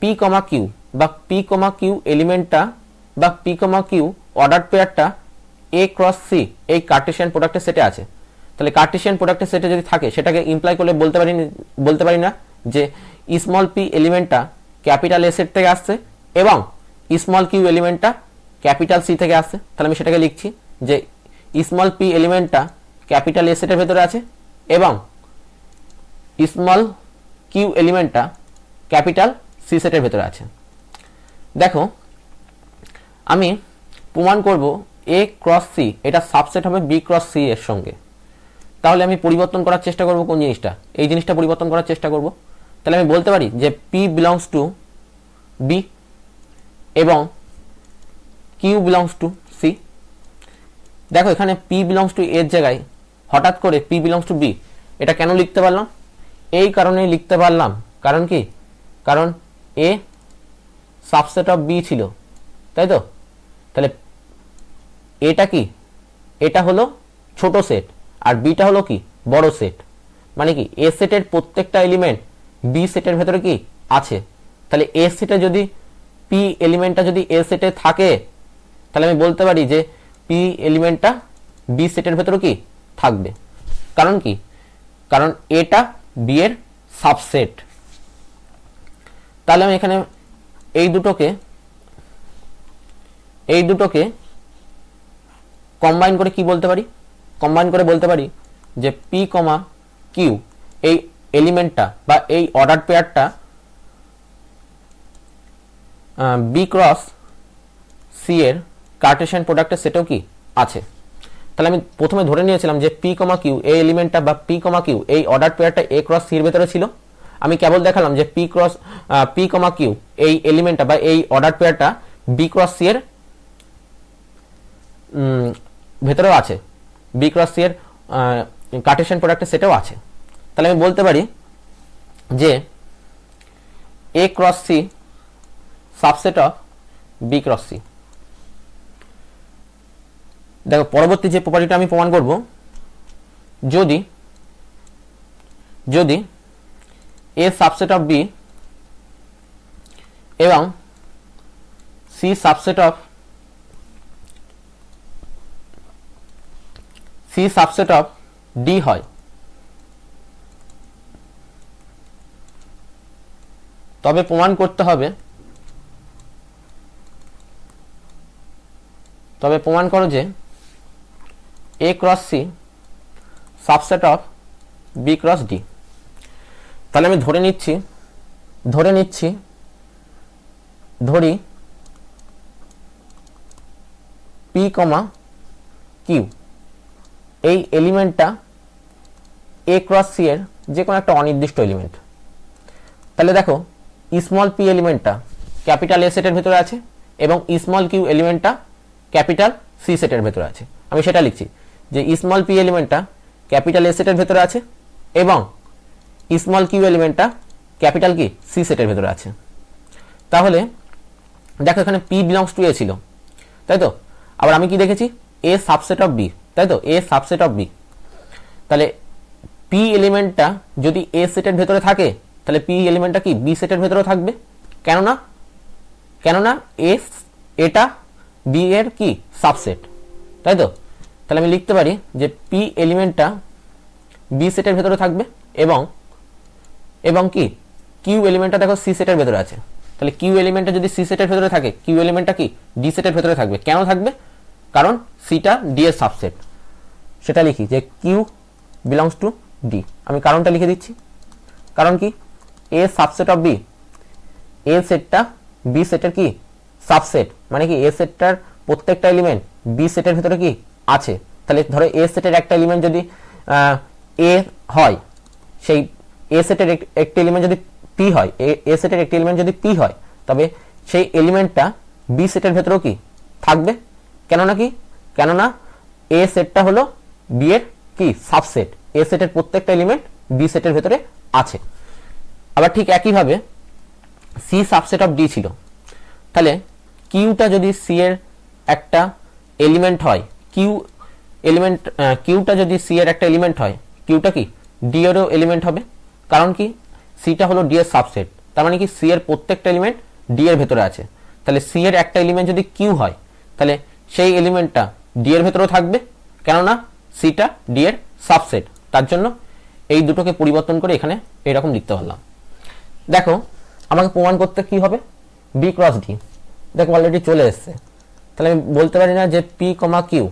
P কমা Q বা P কমা Q এলিমেন্টটা বা P কমা Q অর্ডার পেয়ারটা A ক্রস C এই কার্টেশিয়ান প্রোডাক্টের সেটে আছে। তাহলে কার্টেশিয়ান প্রোডাক্টের সেটে যদি থাকে সেটাকে ইমপ্লাই করলে বলতে পারি না যে স্মল p এলিমেন্টটা ক্যাপিটাল A সেট থেকে আসছে এবং স্মল q এলিমেন্টটা ক্যাপিটাল C থেকে আসছে। তাহলে আমি সেটাকে লিখছি যে স্মল p এলিমেন্টটা ক্যাপিটাল A সেটের ভেতরে আছে এবং স্মল q এলিমেন্টটা ক্যাপিটাল C সেটের ভেতরে আছে। দেখো আমি প্রমাণ করব A ক্রস C এটা সাবসেট হবে B ক্রস C এর সঙ্গে। তাহলে আমি পরিবর্তন করার চেষ্টা করব কোন জিনিসটা, এই জিনিসটা পরিবর্তন করার চেষ্টা করব। তাহলে আমি বলতে পারি যে P বিলংস টু B এবং Q বিলংস টু C। দেখো এখানে P বিলংস টু এর জায়গায় হঠাৎ করে P বিলংস টু B, এটা কেন লিখতে পারলাম? এই কারণেই লিখতে পারলাম, কারণ কি, কারণ A সাবসেট অফ B ছিল, তাই তো। তাহলে এটা কি, এটা হলো ছোট সেট আর বিটা হলো কি বড় সেট, মানে কি A সেটের প্রত্যেকটা এলিমেন্ট B সেটের ভেতরে কি আছে। তাহলে A সেটে যদি P এলিমেন্টটা যদি A সেটে থাকে তাহলে আমি বলতে পারি যে P এলিমেন্টটা B সেটের ভেতরে কি থাকবে। কারণ কি, কারণ এটা B এর সাবসেট। তাহলে আমি এখানে এই দুটোকে কম্বাইন করে কি বলতে পারি, কম্বাইন করে বলতে পারি যে P কমা Q এই এলিমেন্টটা বা এই অর্ডার পেয়ারটা B ক্রস C এর কার্টেশিয়ান প্রোডাক্টের সেটেও কি আছে। তাহলে আমি প্রথমে ধরে নিয়েছিলাম যে P কমা Q এই এলিমেন্টটা বা P কমা Q এই অর্ডার পেয়ারটা A ক্রস C এর ভেতরে ছিল। আমি কেবল দেখালাম যে P কমা Q এই এলিমেন্টটা বা এই অর্ডার পেয়ারটা B ক্রস C এর ভেতরেও আছে, B ক্রস C এর কার্টেশিয়ান প্রোডাক্টের সেটেও আছে। তাহলে আমি বলতে পারি যে A cross C subset of B cross C। দেখো পরবর্তী যে প্রপার্টিটা আমি প্রমাণ করব, যদি A সাবসেট অফ B এবং C সাবসেট অফ D হয়, তবে প্রমাণ করতে হবে, তবে প্রমাণ করো যে A cross C subset of B cross D। তাহলে আমি ধরি P কমা Q এই এলিমেন্টটা A ক্রস C এর যে কোনো একটা অনির্দিষ্ট এলিমেন্ট। তাহলে দেখো স্মল p এলিমেন্টটা ক্যাপিটাল A সেটের ভেতরে আছে এবং স্মল q এলিমেন্টটা ক্যাপিটাল C সেটের ভেতরে আছে। আমি সেটা লিখছি যে স্মল p এলিমেন্টটা ক্যাপিটাল A সেটের ভেতরে আছে এবং স্মল q এলিমেন্টটা ক্যাপিটাল কি C সেটের ভেতরে আছে। তাহলে দেখো এখানে P বিলংস টু A ছিল, তাই তো। আবার আমি কি দেখেছি A সাবসেট অফ B, তাই তো, A সাবসেট অফ B। তাহলে P এলিমেন্টটা যদি A সেটের ভেতরে থাকে তাহলে P এলিমেন্টটা কি B সেটের ভেতরে থাকবে, কেননা কেননা এটা বি এর কি সাবসেট, তাই তো। তাহলে আমি লিখতে পারি যে পি এলিমেন্টটা বি সেটের ভেতরে থাকবে এবং কি কিউ এলিমেন্টটা দেখো সি সেটের ভেতরে আছে। তাহলে কিউ এলিমেন্টটা যদি সি সেটের ভেতরে থাকে, কিউ এলিমেন্টটা কি ডি সেটের ভেতরে থাকবে। কেন থাকবে? কারণ সিটা ডি এর সাবসেট। সেটা লিখি যে কিউ বিলংস টু ডি। আমি কারণটা লিখে দিচ্ছি। কারণ কি এ সাবসেট অফ বি, এ সেটটা বি সেটের কি সাবসেট, মানে কি এ সেটটার প্রত্যেকটা এলিমেন্ট বি সেটের ভেতরে কি আছে। তাহলে ধরো এ সেটের একটা এলিমেন্ট যদি এ হয়, সেই এ সেটের একটি এলিমেন্ট যদি পি হয়, এ সেটের একটি এলিমেন্ট যদি পি হয়, তবে সেই এলিমেন্টটা বি সেটের ভেতরেও কি থাকবে। কেননা এ সেটটা হলো বি এর কি সাবসেট, এ সেটের প্রত্যেকটা এলিমেন্ট বি সেটের ভেতরে আছে। আবার ঠিক একইভাবে সি সাবসেট অফ ডি ছিল, তাহলে কিউটা যদি সি এর একটা এলিমেন্ট হয়, কিউটা যদি সি এর একটা এলিমেন্ট হয়, কিউটা কি ডি এরও এলিমেন্ট হবে। কারণ কি সিটা হলো ডি এর সাবসেট, তার মানে কি সি এর প্রত্যেকটা এলিমেন্ট ডি এর ভেতরে আছে। তাহলে সি এর একটা এলিমেন্ট যদি কিউ হয়, তাহলে সেই এলিমেন্টটা ডি এর ভেতরেও থাকবে, কেননা সিটা ডি এর সাবসেট। তার জন্য এই দুটোকে পরিবর্তন করে এখানে এরকম লিখতে পারলাম। দেখো আমাকে প্রমাণ করতে কি হবে, বি ক্রস ডি। দেখো অলরেডি চলে এসছে। তাহলে আমি বলতে পারি না যে পি কমা কিউ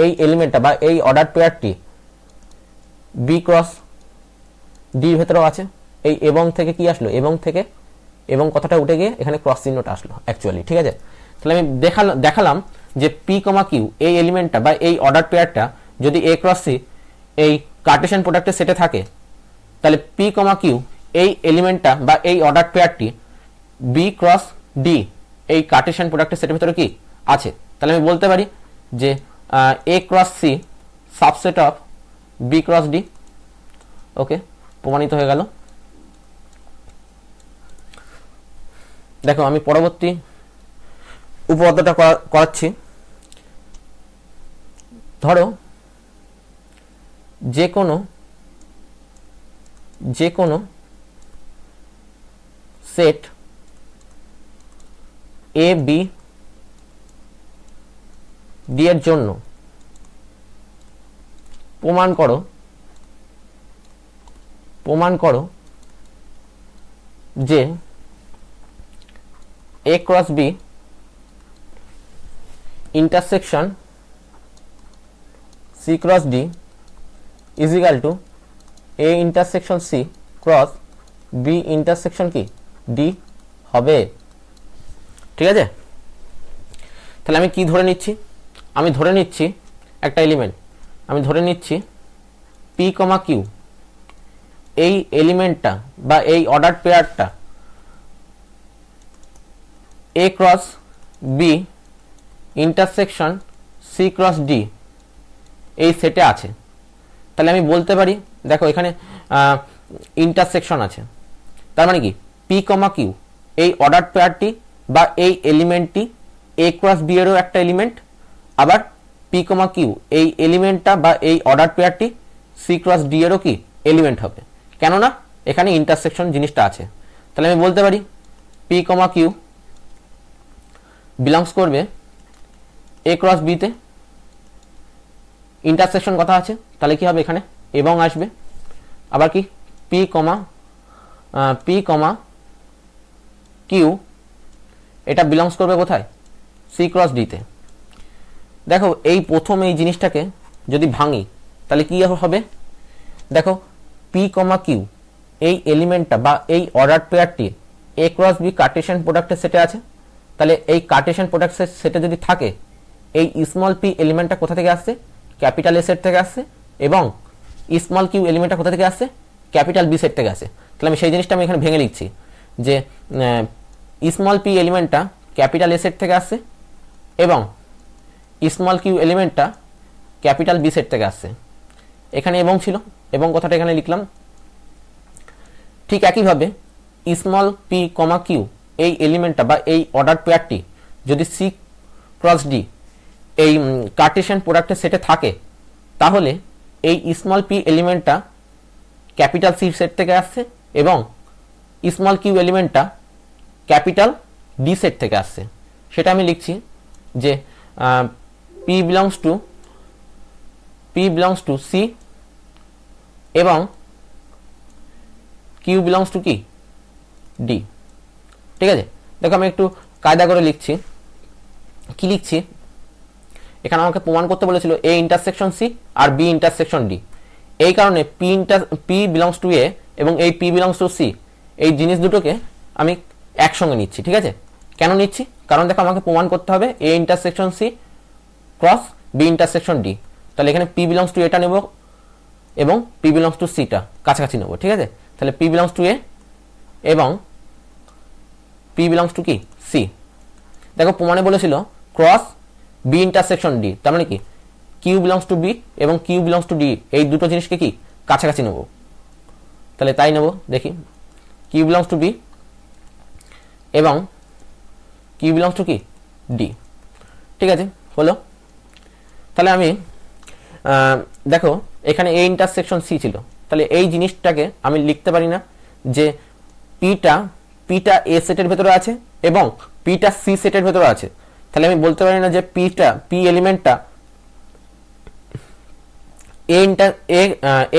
এই এলিমেন্টটা বা এই অর্ডার পেয়ারটি বি ক্রস ডির ভেতরেও আছে। এই এবং থেকে কি আসলো, এবং কথাটা উঠে গিয়ে এখানে ক্রস চিহ্নটা আসলো অ্যাকচুয়ালি, ঠিক আছে। তাহলে আমি দেখালাম যে পি কমা কিউ এই এলিমেন্টটা বা এই অর্ডার পেয়ারটা যদি এ ক্রস সি এই কার্টেশিয়ান প্রোডাক্টের সেটে থাকে, তাহলে পি কমা কিউ এই এলিমেন্টটা বা এই অর্ডার পেয়ারটি বি ক্রস ডি এই কার্টেশিয়ান প্রোডাক্টের সেটের ভেতরে কি আছে। তাহলে আমি বলতে পারি যে A cross C subset of B cross D. Okay, প্রমাণিত হয়ে গেল। দেখো আমি পরবর্তী উপপাদ্যটা করাচ্ছি। ধরো যে কোনো সেট এ বি ডি এর জন্য প্রমাণ করো যে A cross B intersection C cross D is equal to A intersection C cross B intersection কি ডি হবে। ঠিক আছে, তাহলে আমি কি ধরে নিচ্ছি, আমি ধরে নিচ্ছি একটা এলিমেন্ট, আমি ধরে নিচ্ছি পি কমা কিউ এই এলিমেন্টটা বা এই অর্ডার পেয়ারটা A cross B intersection C cross D এই সেটে আছে। তাহলে আমি বলতে পারি, দেখো এখানে ইন্টারসেকশন আছে, তার মানে কি পি কমা কিউ এই অর্ডার পেয়ারটি বা এই এলিমেন্টটি এ ক্রস বি এরও একটা এলিমেন্ট, আবার পি কমা কিউ এই এলিমেন্টটা বা এই অর্ডার পেয়ারটি সি ক্রস ডি এরও কি এলিমেন্ট হবে, কেননা এখানে ইন্টারসেকশন জিনিসটা আছে। তাহলে আমি বলতে পারি পি কমা কিউ বিলংস করবে এ ক্রস বিতে, ইন্টারসেকশন কথা আছে, তাহলে কি হবে এখানে এবং আসবে। আবার কি পি কমা কিউ এটা বিলংস করবে কোথায়, সি ক্রস ডিতে। দেখো এই প্রথম এই জিনিসটাকে যদি ভাঙি তাহলে কি হবে, দেখো পি কমা কিউ এই এলিমেন্টটা বা এই অর্ডার পেয়ারটি এ ক্রস বি কার্টেশিয়ান প্রোডাক্টের সেটে আছে। তাহলে এই কার্টেশিয়ান প্রোডাক্টের সেটে যদি থাকে, এই স্মল পি এলিমেন্টটা কোথা থেকে আসছে, ক্যাপিটাল এ সেট থেকে আসছে, এবং স্মল কিউ এলিমেন্টটা কোথা থেকে আসছে, ক্যাপিটাল বি সেট থেকে আসে। তাহলে আমি সেই জিনিসটা আমি এখানে ভেঙে লিখছি যে স্মল পি এলিমেন্টটা ক্যাপিটাল এ সেট থেকে আসছে এবং স্মল কিউ এলিমেন্টটা ক্যাপিটাল বি সেট থেকে আসছে। এখানে এবং ছিল, এবং কথাটা এখানে লিখলাম। ঠিক একইভাবে স্মল পি কমা কিউ এই এলিমেন্টটা বা এই অর্ডার পেয়ারটি যদি সি ক্রস ডি এই কার্টেশিয়ান প্রোডাক্টের সেটে থাকে, তাহলে এই স্মল পি এলিমেন্টটা ক্যাপিটাল সি সেট থেকে আসছে এবং স্মল কিউ এলিমেন্টটা ক্যাপিটাল ডি সেট থেকে আসছে, সেটা আমি লিখছি যে পি বিলংস টু সি এবং কিউ বিলংস টু কি ডি। ঠিক আছে, দেখো আমি একটু কায়দা করে লিখছি। কি লিখছি, এখানে আমাকে প্রমাণ করতে বলেছিল এ ইন্টারসেকশন সি আর বি ইন্টারসেকশন ডি। এই কারণে পি বিলংস টু এ এবং এই পি বিলংস টু সি এই জিনিস দুটোকে আমি একসঙ্গে নিচ্ছি। ঠিক আছে, কেন নিচ্ছি, কারণ দেখো আমাকে প্রমাণ করতে হবে A intersection C cross B intersection D. তাহলে এখানে পি বিলংস টু এটা নেব এবং পি বিলংস টু সিটা কাছাকাছি নেব। ঠিক আছে, তাহলে পি বিলংস টু এ এবং পি বিলংস টু কি সি। দেখো প্রমাণে বলেছিল ক্রস বি ইন্টারসেকশন ডি, তার মানে কি কিউ বিলংস টু বি এবং কিউ বিলংস টু ডি এই দুটো জিনিসকে কি কাছাকাছি নেব। তাহলে তাই নেব, দেখি কিউ বিলংস টু বি এবং কিউ বিলংস টু কি ডি। ঠিক আছে, হলো। তাহলে আমি দেখো এখানে এ ইন্টারসেকশন সি ছিল, তাহলে এই জিনিসটাকে আমি লিখতে পারি না যে পিটা এ সেটের ভেতরে আছে এবং পিটা সি সেটের ভেতরে আছে। তাহলে আমি বলতে পারি না যে পি এলিমেন্টটা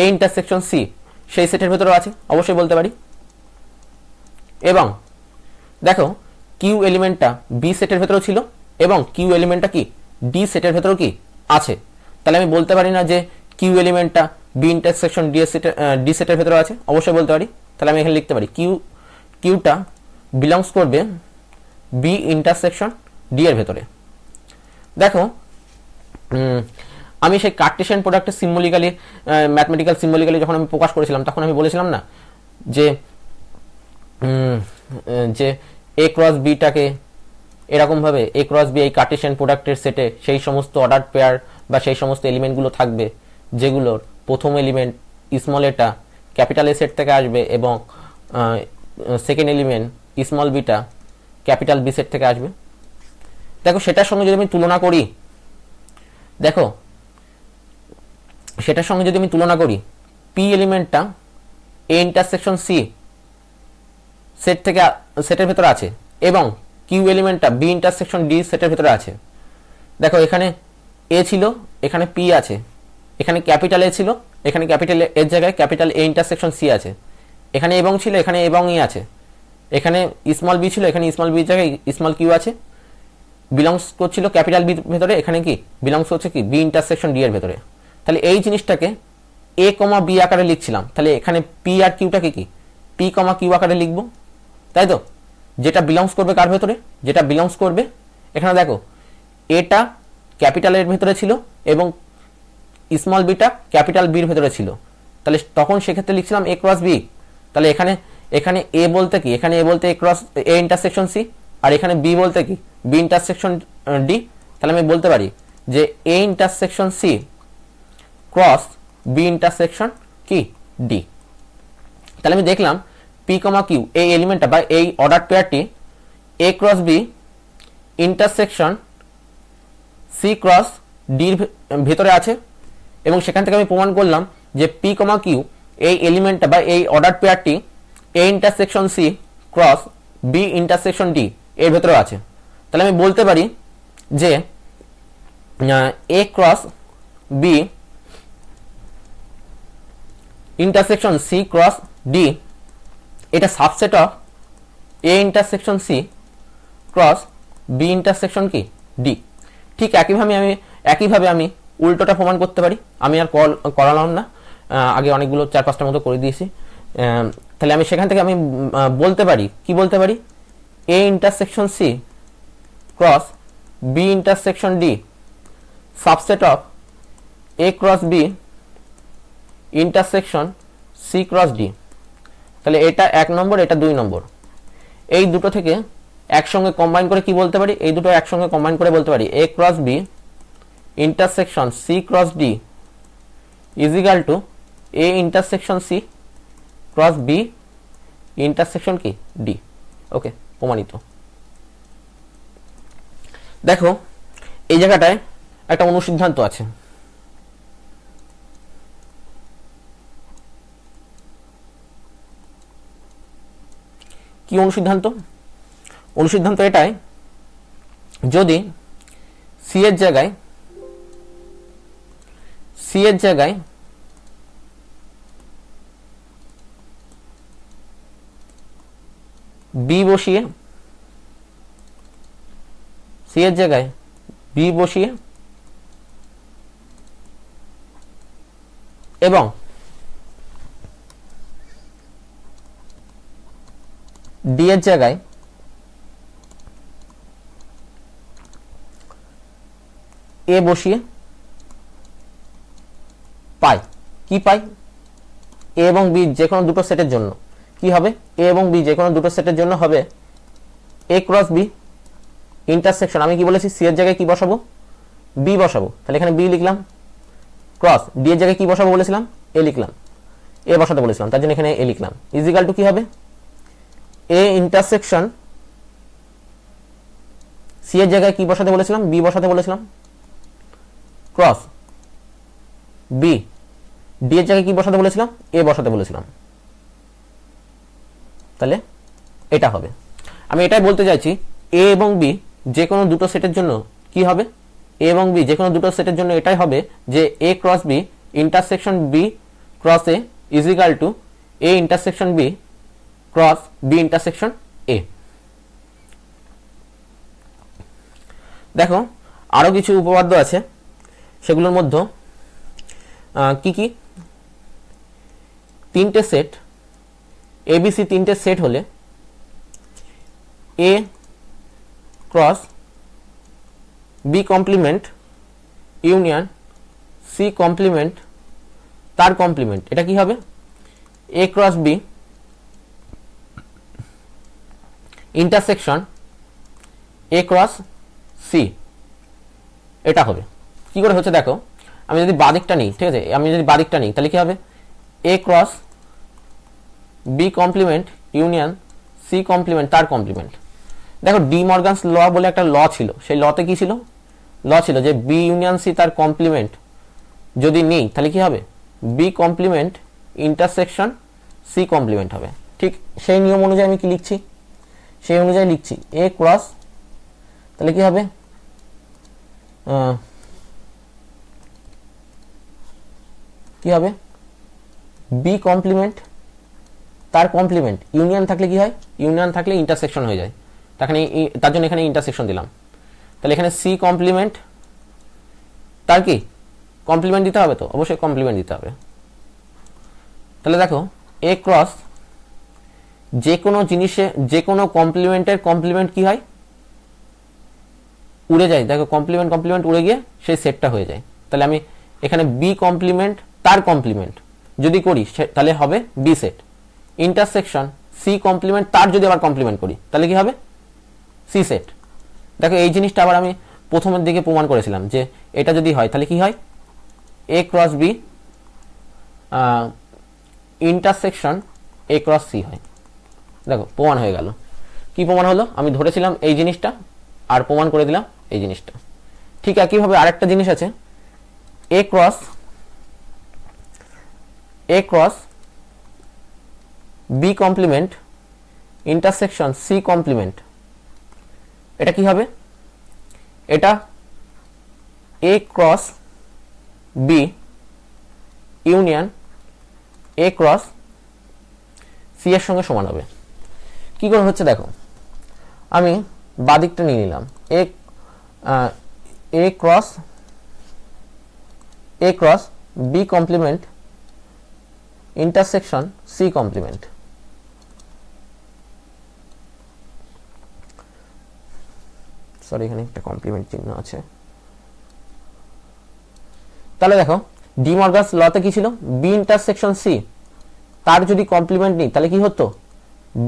এ ইন্টারসেকশন সি সেই সেটের ভেতরে আছে, অবশ্যই বলতে পারি। এবং দেখো কিউ এলিমেন্টটা বি সেটের ভেতরেও ছিল এবং কিউ এলিমেন্টটা কি ডি সেটের ভেতরেও কি আছে। তাহলে আমি বলতে পারি না যে কিউ এলিমেন্টটা বি ইন্টারসেকশন ডি সেটের ভেতরে আছে, অবশ্যই বলতে পারি। তাহলে আমি এখানে লিখতে পারি কিউটা বিলংস করবে বি ইন্টারসেকশন ডি এর ভেতরে। দেখো আমি সেই কার্টেশিয়ান প্রোডাক্টের সিম্বলিক্যালি ম্যাথমেটিক্যাল সিম্বলিক্যালি যখন আমি প্রকাশ করেছিলাম তখন আমি বলেছিলাম না যে এ ক্রস বিটাকে এরকমভাবে এ ক্রস বি এই কার্টেশিয়ান প্রোডাক্টের সেটে সেই সমস্ত অর্ডার পেয়ার বা সেই সমস্ত এলিমেন্টগুলো থাকবে যেগুলোর প্রথম এলিমেন্ট স্মল এটা ক্যাপিটাল এ সেট থেকে আসবে এবং second element small beta capital B set থেকে আসবে। দেখো সেটার সঙ্গে যদি আমি তুলনা করি, দেখো সেটার সঙ্গে যদি আমি তুলনা করি পি এলিমেন্টটা এ ইন্টারসেকশন সি সেটের ভেতরে আছে এবং কিউ এলিমেন্টটা বি ইন্টারসেকশন ডি সেটের ভেতরে আছে। দেখো এখানে এ ছিল, এখানে পি আছে, এখানে ক্যাপিটাল এ ছিল, এখানে ক্যাপিটাল এর জায়গায় ক্যাপিটাল এ ইন্টারসেকশন সি আছে, এখানে এবং ছিল, এখানে এবং ই আছে, এখানে স্মল বি ছিল, এখানে স্মল বির জায়গায় স্মল কিউ আছে, বিলংস করছিল ক্যাপিটাল বির ভেতরে, এখানে কি বিলংস হচ্ছে কি বি ইন্টারসেকশন ডি এর ভেতরে। তাহলে এই জিনিসটাকে এ কমা বি আকারে লিখছিলাম, তাহলে এখানে পি আর কিউটাকে কি পি কমা কিউ আকারে লিখবো, তাই তো? যেটা বিলংস করবে কার ভেতরে, যেটা বিলংস করবে এখানে দেখো এটা ক্যাপিটালের ভেতরে ছিল এবং স্মল বিটা ক্যাপিটাল বির ভেতরে ছিল, তাহলে তখন সেক্ষেত্রে লিখছিলাম এ ক্রস বি। তাহলে এখানে এ বলতে কি, এখানে এ বলতে এ ইন্টারসেকশন সি আর এখানে বি বলতে কি বি ইন্টারসেকশন ডি। তাহলে আমি বলতে পারি যে A intersection C cross B intersection কি ডি। তাহলে আমি দেখলাম পি কমা কিউ এই এলিমেন্টটা বা এই অর্ডার পেয়ারটি A cross B intersection C cross ডির ভেতরে আছে এবং সেখান থেকে আমি প্রমাণ করলাম যে পি কমা কিউ এই এলিমেন্টটা বা এই অর্ডার পেয়ারটি A intersection C cross B intersection D এর ভেতরে আছে। তাহলে আমি বলতে পারি যে A cross B intersection C cross D এটা subset of A intersection C cross B intersection কি ডি। ঠিক একইভাবে আমি উল্টোটা প্রমাণ করতে পারি, আমি আর করালাম না, আগে অনেকগুলো 4-5টার মতো করে দিয়েছি। তাহলে আমি সেখান থেকে আমি বলতে পারি, কি বলতে পারি, A intersection C cross B intersection D subset of A cross B intersection C cross D. তাহলে এটা 1 নম্বর, এটা 2 নম্বর, এই দুটো থেকে একসঙ্গে কম্বাইন করে কি বলতে পারি, এই দুটো একসঙ্গে কম্বাইন করে বলতে পারি A cross B intersection C cross D is equal to A intersection C cross B intersection কি ডি। ওকে, প্রমাণিত। দেখো এই জায়গাটায় একটা অনুসিদ্ধান্ত আছে, কি অনুসিদ্ধান্ত? অনুসিদ্ধান্ত এটাই, যদি সি এর জায়গায় বি বসিয়ে এবং ডি এর জায়গায় এ বসিয়ে পাই, কি পাই? এ এবং বি যে কোনো দুটো সেটের জন্য কি হবে? এ এবং বি যে কোনো দুটো সেটের জন্য হবে এ ক্রস বি ইন্টারসেকশন, আমি কি বলেছি সি এর জায়গায় কি বসাবো? বি বসাবো, তাহলে এখানে বি লিখলাম, ক্রস ডি এর জায়গায় কি বসাবো বলেছিলাম? এ লিখলাম, এ বসাতে বলেছিলাম, তার জন্য এখানে এ লিখলাম, ইজিক্যাল টু কি হবে? এ ইন্টারসেকশন সি এর জায়গায় কি বসাতে বলেছিলাম? বি বসাতে বলেছিলাম, ক্রস বি ডি এর জায়গায় কি বসাতে বলেছিলাম? এ বসাতে বলেছিলাম, তাহলে এটা হবে। আমি এটাই বলতে চাইছি, এ এবং বি যে কোনো দুটো সেটের জন্য কি হবে? এ এবং বি যে কোনো দুটো সেটের জন্য এটাই হবে যে A cross B intersection B cross A is equal to A intersection B cross B intersection A. দেখো আরো কিছু উপপাদ্য আছে, সেগুলোর মধ্যে কি কি? তিনটে সেট এবিসি, তিনটে সেট হলে A cross B complement union C complement তার কমপ্লিমেন্ট, এটা কি হবে? A cross B intersection A cross C, এটা হবে। কি করে হচ্ছে দেখো, আমি যদি বাদিকটা নিই, ঠিক আছে, আমি যদি বাদিকটা নিই তাহলে কি হবে? A cross B complement union C complement তার কমপ্লিমেন্ট। দেখো ডি মর্গানস ল বলে একটা ল ছিল, সেই লতে কি ছিল? ল ছিল যে বি ইউনিয়ন সি তার কমপ্লিমেন্ট যদি নিই তাহলে কি হবে? B complement intersection C complement হবে। ঠিক সেই নিয়ম অনুযায়ী আমি কি লিখছি? সেই অনুযায়ী লিখছি এ ক্রস, তাহলে কি হবে? কি হবে? বি কমপ্লিমেন্ট তার কমপ্লিমেন্ট, ইউনিয়ন থাকলে কি হয়? ইউনিয়ন থাকলে ইন্টারসেকশন হয়ে যায়, তার জন্য এখানে ইন্টারসেকশন দিলাম। তাহলে এখানে সি কমপ্লিমেন্ট তার কি কমপ্লিমেন্ট দিতে হবে, তো অবশ্যই কমপ্লিমেন্ট দিতে হবে। তাহলে দেখো এ ক্রস যে কোনো জিনিসে যে কোনো কমপ্লিমেন্টের কমপ্লিমেন্ট কি হয়? উড়ে যায়। দেখো কমপ্লিমেন্ট উড়ে গিয়ে সেই সেটটা হয়ে যায়। তাহলে আমি এখানে বি কমপ্লিমেন্ট তার কমপ্লিমেন্ট যদি করি তাহলে হবে B set, intersection C complement তার যদি আবার কমপ্লিমেন্ট করি তাহলে কি হবে? C set. দেখো এই জিনিসটা আবার আমি প্রথমের দিকে প্রমাণ করেছিলাম যে এটা যদি হয় তাহলে কি হয়? A cross B intersection A cross C হয়। দেখো প্রমাণ হয়ে গেল। কি প্রমাণ হলো? আমি ধরেছিলাম এই জিনিসটা আর প্রমাণ করে দিলাম এই জিনিসটা। ঠিক একইভাবে আরেকটা জিনিস আছে, A cross B complement intersection C complement, এটা কি হবে? এটা A cross B union A cross C এর সঙ্গে সমান হবে। কি করে হচ্ছে দেখো, আমি বাদিকটা নিয়ে নিলাম, A cross B complement intersection C complement. Sorry এখানে একটা কমপ্লিমেন্ট চিহ্ন আছে। তাহলে দেখো ডি মর্গানস লতে কি ছিল? বি ইন্টারসেকশন সি তার যদি কমপ্লিমেন্ট নিই তাহলে কি হতো?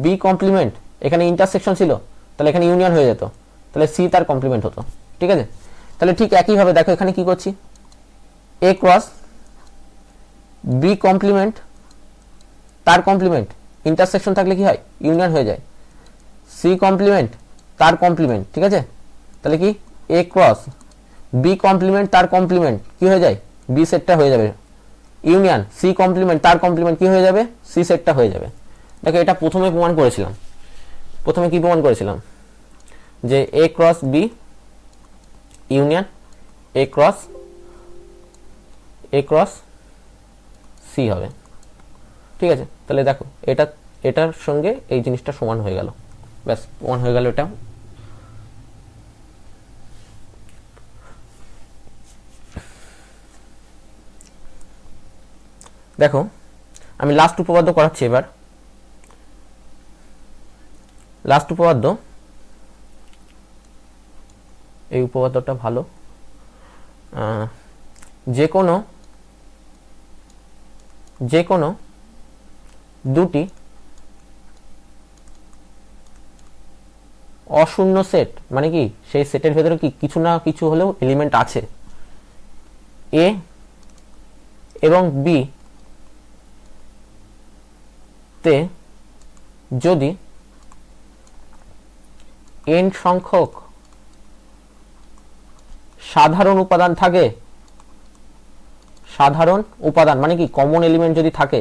বি কমপ্লিমেন্ট, এখানে ইন্টারসেকশন ছিল তাহলে এখানে ইউনিয়ন হয়ে যেত, তাহলে সি তার কমপ্লিমেন্ট হতো। ঠিক আছে, তাহলে ঠিক একইভাবে দেখো এখানে কি করছি, এ ক্রস বি কমপ্লিমেন্ট তার কমপ্লিমেন্ট, ইন্টারসেকশন থাকলে কি হয়? ইউনিয়ন হয়ে যায়, সি কমপ্লিমেন্ট তার কমপ্লিমেন্ট। ঠিক আছে, তাহলে কি এ ক্রস বি কমপ্লিমেন্ট তার কমপ্লিমেন্ট কি হয়ে যায়? বি সেটটা হয়ে যাবে, ইউনিয়ন সি কমপ্লিমেন্ট তার কমপ্লিমেন্ট কি হয়ে যাবে? সি সেটটা হয়ে যাবে। দেখো এটা প্রথমে প্রমাণ করেছিলাম। প্রথমে কি প্রমাণ করেছিলাম? যে A cross B union A cross C হবে। ঠিক আছে, তাহলে দেখো এটার সঙ্গে এই জিনিসটা সমান হয়ে গেল, ব্যাস সমান হয়ে গেল এটা। দেখো আমি লাস্ট উপপাদ্য করাচ্ছি এবার। লাস্ট উপপাদ্য, এই উপপাদ্যটা ভালো। যে কোনো দুটি অশূন্য সেট, মানে কি সেই সেটের ভেতরে কি কিছু না কিছু হলেও এলিমেন্ট আছে, এ এবং বি তে যদি n সংখ্যক সাধারণ উপাদান থাকে, সাধারণ উপাদান মানে কি কমন এলিমেন্ট যদি থাকে,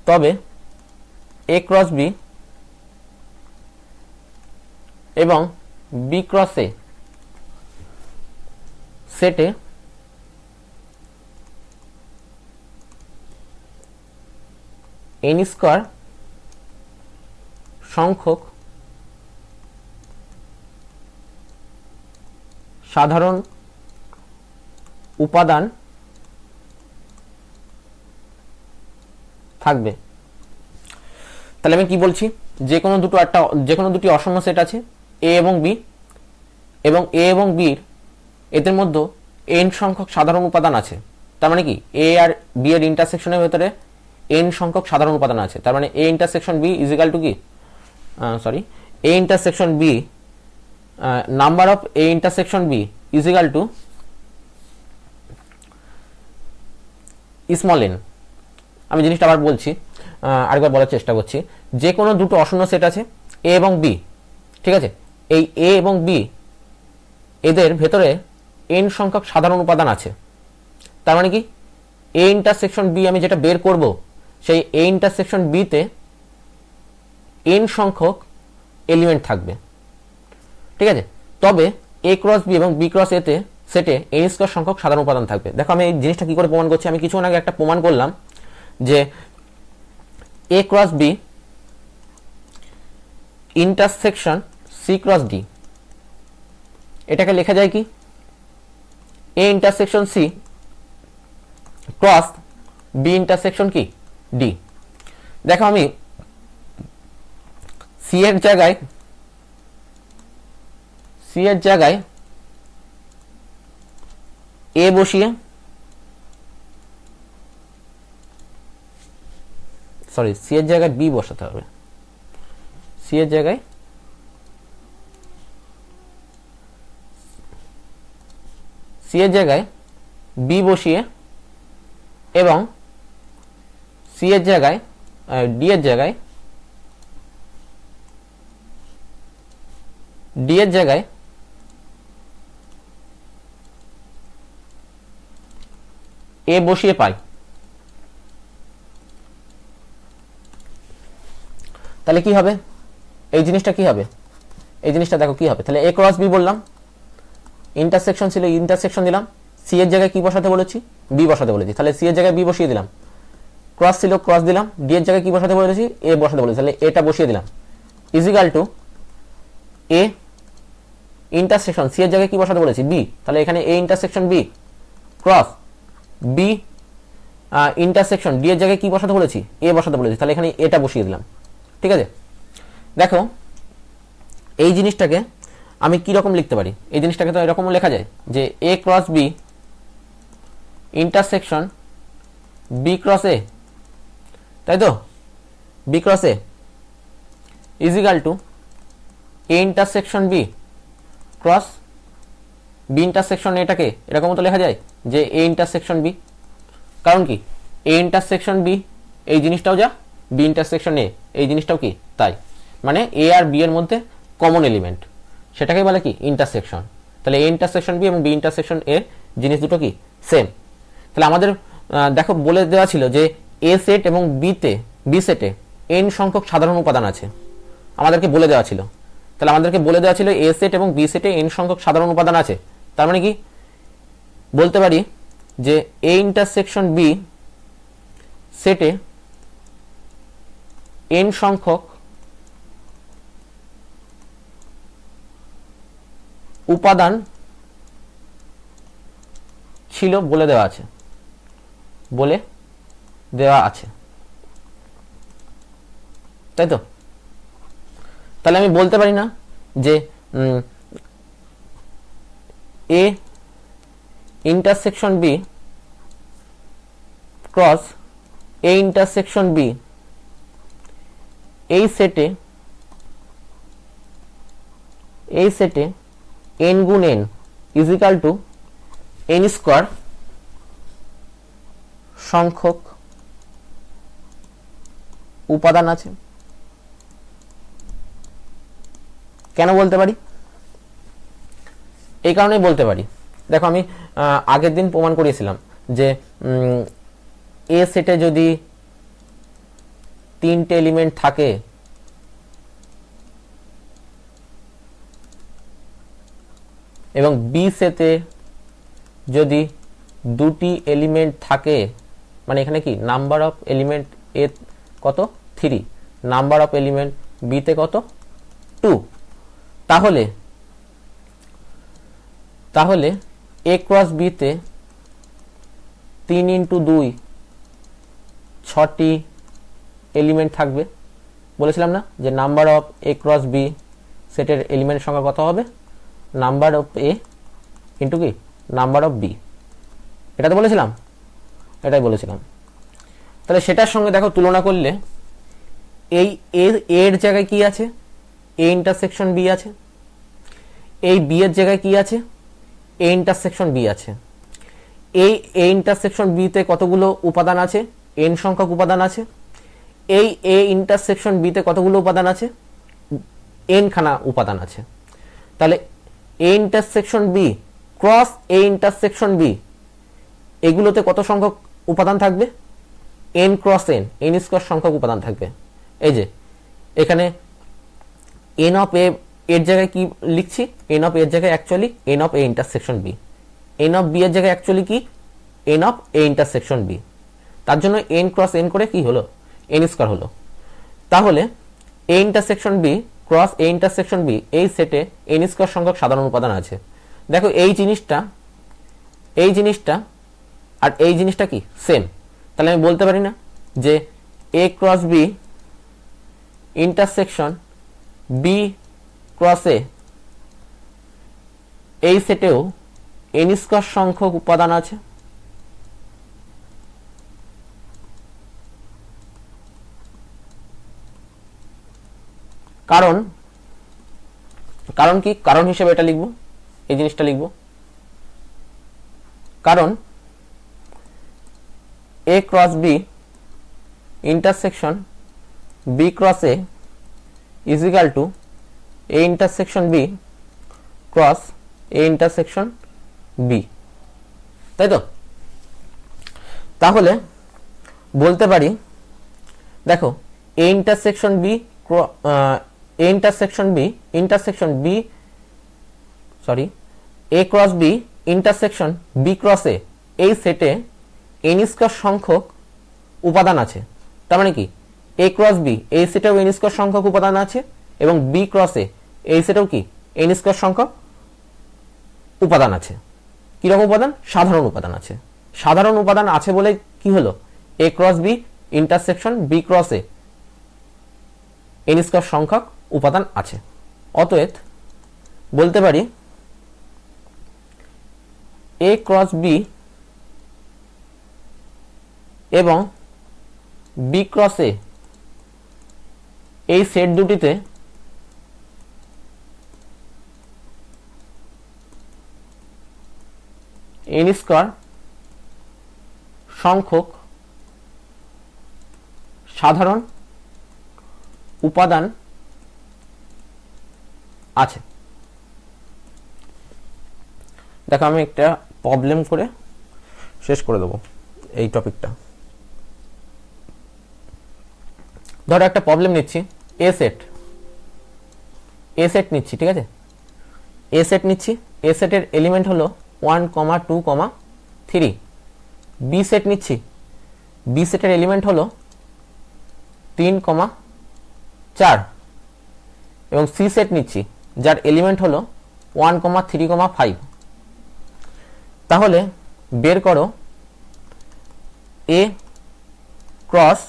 তবে এ ক্রস বি এবং বি ক্রস এ সেটে n স্কয়ার সংখ্যক সাধারণ উপাদান থাকবে। তাহলে আমি কি বলছি, যে কোনো দুটি অশূন্য সেট আছে এ এবং বি, এবং এ এবং বির এদের মধ্যে n সংখ্যক সাধারণ উপাদান আছে। তার মানে কি এ আর বি এর ইন্টারসেকশনের ভেতরে n সংখ্যক সাধারণ উপাদান আছে। তার মানে A intersection B is equal to কি, A intersection B, number of A intersection B is equal to small n। আমি জিনিসটা আবার বলছি, আরেকবার বলার চেষ্টা করছি। যে কোনো দুটো অশূন্য সেট আছে এ এবং বি, ঠিক আছে, এই এ এবং বি এদের ভেতরে n সংখ্যক সাধারণ উপাদান আছে। তার মানে কি এ ইন্টারসেকশন বি আমি যেটা বের করব, সেই এ ইন্টারসেকশন বিতে n সংখ্যক এলিমেন্ট থাকবে। ঠিক আছে, তবে এ ক্রস বি এবং বি ক্রস এতে সেটে n স্কয়ার সংখ্যক সাধারণ উপাদান থাকবে। দেখো আমি এই জিনিসটা কি করে প্রমাণ করছি, আমি কিছুক্ষণ আগে একটা প্রমাণ করলাম যে A cross B intersection C cross D, এটাকে লেখা যায় কি A intersection C cross B intersection কি ডি। দেখো আমি সি এর জায়গায় এ বসিয়ে, সরি সি এর জায়গায় বি বসাতে হবে, সি এর জায়গায় বি বসিয়ে এবং সি এর জায়গায় ডি এর জায়গায় এ বসিয়ে পাই। তাহলে কি হবে এই জিনিসটা, কি হবে এই জিনিসটা, দেখো কি হবে। তাহলে এ ক্রস বি বললাম, ইন্টারসেকশন ছিল ইন্টারসেকশন দিলাম, সি এর জায়গায় কি বসাতে বলেছি, বি বসাতে বলেছি, তাহলে সি এর জায়গায় বি বসিয়ে দিলাম, ক্রস ছিল ক্রস দিলাম, ডি এর জায়গায় কি বসাতে বলেছি, এ বসাতে বলেছি, তাহলে এটা বসিয়ে দিলাম is equal to A intersection C এর জায়গায় কি বসাতে বলেছি, বি, তাহলে এখানে A intersection B cross B intersection D এর জায়গায় কি বসাতে বলেছি, এ বসাতে বলেছি, তাহলে এখানে এটা বসিয়ে দিলাম। ঠিক আছে, দেখো এই জিনিসটাকে আমি কি রকম লিখতে পারি, এই জিনিসটাকে তো এরকম লেখা যায় যে A cross B intersection B cross A, তাই তো, B cross A is equal to A intersection B cross B intersection, এটাকে এরকম তো লেখা যায় যে এ ইন্টারসেকশন বি, কারণ কি এ ইন্টারসেকশন বি এই জিনিসটাও যা, বি ইন্টারসেকশন এ এই জিনিসটাও কি তাই, মানে এ আর বি এর মধ্যে কমন এলিমেন্ট, সেটাকে বলে কি ইন্টারসেকশন। তাহলে এ ইন্টারসেকশন বি এবং বি ইন্টারসেকশন এ জিনিস দুটো কি সেম। তাহলে আমাদের দেখো বলে দেওয়া ছিল যে এ সেট এবং বি সেটে n সংখ্যক সাধারণ উপাদান আছে, আমাদেরকে বলে দেওয়া ছিল। তাহলে আমাদেরকে বলে দেওয়া ছিল এ সেট এবং বি সেটে n সংখ্যক সাধারণ উপাদান আছে, তার মানে কি বলতে পারি যে এ ইন্টারসেকশন বি সেটে n সংখ্যক উপাদান ছিল বলে দেওয়া আছে, তাই তো? তাহলে আমি বলতে পারি না যে A intersection B cross A intersection B এই সেটে n গুণ n is equal to n square সংখ্যক উপাদান আছে। কেন বলতে পারি? এই কারণেই বলতে পারি, দেখো আমি আগের দিন প্রমাণ করিয়েছিলাম যে এ সেটে যদি 3টে এলিমেন্ট থাকে এবং বি সেটে যদি 2টি এলিমেন্ট থাকে, মানে এখানে কি নাম্বার অফ এলিমেন্ট এ কত 3, নাম্বার অফ এলিমেন্ট বি তে কত 2, তাহলে এ ক্রস বি তে 3 × 2 6টি এলিমেন্ট থাকবে। বলেছিলাম না যে number of A cross B সেটের এলিমেন্ট সংখ্যা কত হবে, নাম্বার অফ এ ইন্টু কি নাম্বার অফ বি, এটা তো বলেছিলাম, এটাই বলেছিলাম। তাহলে সেটার সঙ্গে দেখো তুলনা করলে এই এর জায়গায় কি আছে, এ ইন্টারসেকশন বি আছে, এই বি এর জায়গায় কি আছে, এ ইন্টারসেকশন বি আছে। এই এ ইন্টারসেকশন বি তে কতগুলো উপাদান আছে, n সংখ্যক উপাদান আছে। এই এ ইন্টারসেকশন বি তে কতগুলো উপাদান আছে, n খানা উপাদান আছে। তাহলে A intersection B cross A intersection B এগুলোতে কত সংখ্যক উপাদান থাকবে, n ক্রস n স্কোয়ার সংখ্যক উপাদান থাকবে। এই যে এখানে n অফ এ এর জায়গায় কি লিখছি, n অফ এর জায়গায় actually n of A intersection B, n of B এর জায়গায় অ্যাকচুয়ালি কি n of A intersection B, তার জন্য n ক্রস n করে কি হলো n স্কোয়ার হলো। তাহলে A intersection B cross A intersection B এই সেটে n স্কোয়ার সংখ্যক সাধারণ উপাদান আছে। দেখো এই জিনিসটা আর এই জিনিসটা কি সেম, তাহলে আমি বলতে পারি না যে A cross B intersection B cross A এই সেটেও n স্কোয়ার সংখ্যক উপাদান আছে। কারণ কি, কারণ হিসেবে এটা লিখব, এই জিনিসটা লিখব, কারণ A cross B intersection B cross A is equal to A intersection B cross A intersection B, তাই তো? তাহলে বলতে পারি দেখো A intersection B A cross B intersection B cross A এই সেটে n স্কোয়ার সংখ্যক উপাদান আছে। তার মানে কি এ ক্রস বি এই সেটেও n স্কোয়ার সংখ্যক উপাদান আছে এবং বি ক্রস এ এই সেটেও কি n স্কোয়ার সংখ্যক উপাদান আছে। কিরকম উপাদান? সাধারণ উপাদান আছে। সাধারণ উপাদান আছে বলে কি হলো, A cross B intersection B cross A n square সংখ্যক উপাদান আছে। অতএব বলতে পারি এ ক্রস বি এবং বি ক্রস এ এই সেট দুটিতে n স্কোয়ার সংখ্যক সাধারণ উপাদান আছে। দেখো আমি একটা প্রবলেম করে শেষ করে দেবো। এই টপিকটা। ধরো একটা প্রবলেম নিচ্ছি, এ সেট নিচ্ছি, ঠিক আছে, এ সেট নিচ্ছি, এ সেটের এলিমেন্ট হলো 1, 2, 3। বি সেট নিচ্ছি, বি সেটের এলিমেন্ট হলো 3, 4 এবং সি সেট নিচ্ছি যার এলিমেন্ট হলো 1, 3, 5। তাহলে বের করো A cross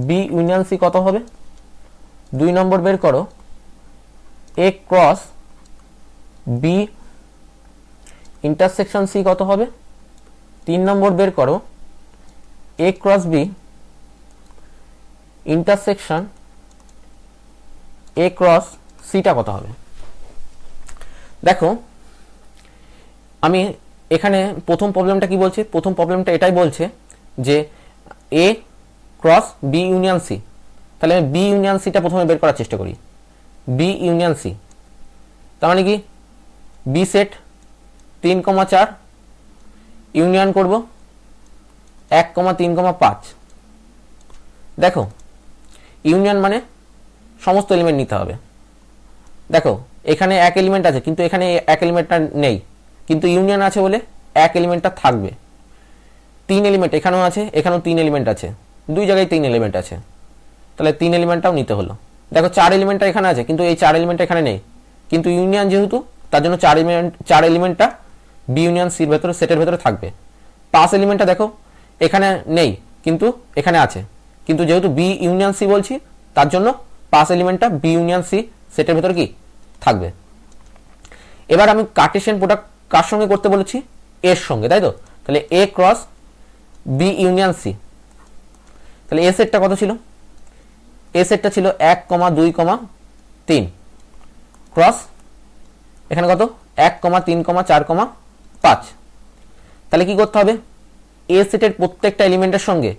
B union C কত হবে। 2 নম্বর বের করো A cross B intersection C কত হবে। 3 নম্বর বের করো A cross B intersection A cross সিটা কত হবে। দেখো আমি এখানে প্রথম প্রবলেমটা কি বলছে, প্রথম প্রবলেমটা এটাই বলছে যে A cross B union C. তাহলে আমি বি ইউনিয়ন সিটা প্রথমে বের করার চেষ্টা করি। বি ইউনিয়ন সি তার মানে কি, বি সেট 3, 4 ইউনিয়ন করব 1, 3, 5। দেখো ইউনিয়ন মানে সমস্ত এলিমেন্ট নিতে হবে। দেখো এখানে এক এলিমেন্ট আছে কিন্তু এখানে এক এলিমেন্টটা নেই, কিন্তু ইউনিয়ন আছে বলে এক এলিমেন্টটা থাকবে। 3 এলিমেন্ট এখানেও আছে, এখানেও 3 এলিমেন্ট আছে, 2 জায়গায় 3 এলিমেন্ট আছে, তাহলে 3 এলিমেন্টটাও নিতে হলো। দেখো 4 এলিমেন্টটা এখানে আছে কিন্তু এই 4 এলিমেন্ট এখানে নেই, কিন্তু ইউনিয়ন যেহেতু তার জন্য 4 এলিমেন্টটা বি ইউনিয়ন সির ভেতরে সেটের ভেতরে থাকবে। 5 এলিমেন্টটা দেখো এখানে নেই কিন্তু এখানে আছে, কিন্তু যেহেতু বি ইউনিয়ন সি বলছি তার জন্য 5 এলিমেন্টটা বি ইউনিয়ন সি সেটের ভেতরে কি থাকবে। এবার আমি কার্টেশিয়ান প্রোডাক্ট কার সঙ্গে করতে বলেছি, এর সঙ্গে, তাই তো। তাহলে A cross B union C, তাহলে এ সেটটা কত ছিল, এ সেটটা ছিল 1, 2, 3 ক্রস এখানে কত 1, 3, 4, 5। তাহলে কি করতে হবে, এ সেটের প্রত্যেকটা এলিমেন্টের সঙ্গে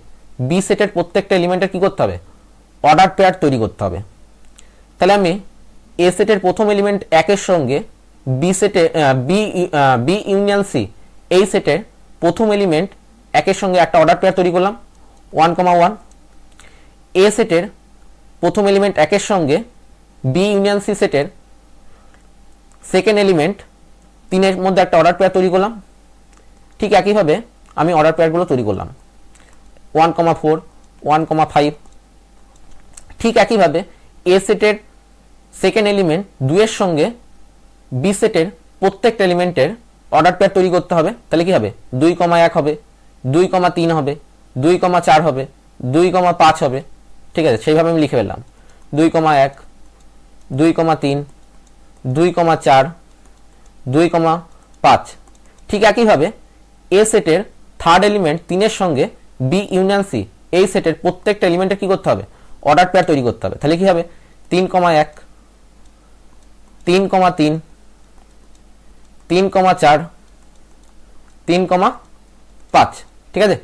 বি সেটের প্রত্যেকটা এলিমেন্টের কি করতে হবে, অর্ডার পেয়ার তৈরি করতে হবে। তাহলে আমি এ সেটের প্রথম এলিমেন্ট 1 এর সঙ্গে বি সেটে বি ইউনিয়ন সি এই সেটের প্রথম এলিমেন্ট 1 এর সঙ্গে একটা অর্ডার পেয়ার তৈরি করলাম 1, 1। এ সেটের প্রথম এলিমেন্ট 1 এর সঙ্গে বি ইউনিয়ন সি সেটের সেকেন্ড এলিমেন্ট 3 এর মধ্যে একটা অর্ডার পেয়ার তৈরি করলাম। ঠিক একইভাবে আমি অর্ডার পেয়ারগুলো তৈরি করলাম 1, 4, 1, 5। ঠিক একইভাবে এ সেটের সেকেন্ড এলিমেন্ট 2 এর সঙ্গে বি সেটের প্রত্যেকটা এলিমেন্টের অর্ডার পেয়ার তৈরি করতে হবে। তাহলে কি হবে, 2, 1 হবে, 2, 3 হবে, 2, 4 হবে, 2, 5 হবে। ঠিক আছে, সেইভাবে আমি লিখে ফেললাম 2, 1, 2, 3, 2, 4, 2, 5। ঠিক একইভাবে এ সেটের থার্ড এলিমেন্ট 3 এর সঙ্গে বি ইউনিয়ন সি এই সেটের প্রত্যেকটা এলিমেন্টের কি করতে হবে, অর্ডার পেয়ার তৈরি করতে হবে। তাহলে কি হবে 3, 1, 3, 3, 3, 4, 3, 5। ঠিক আছে,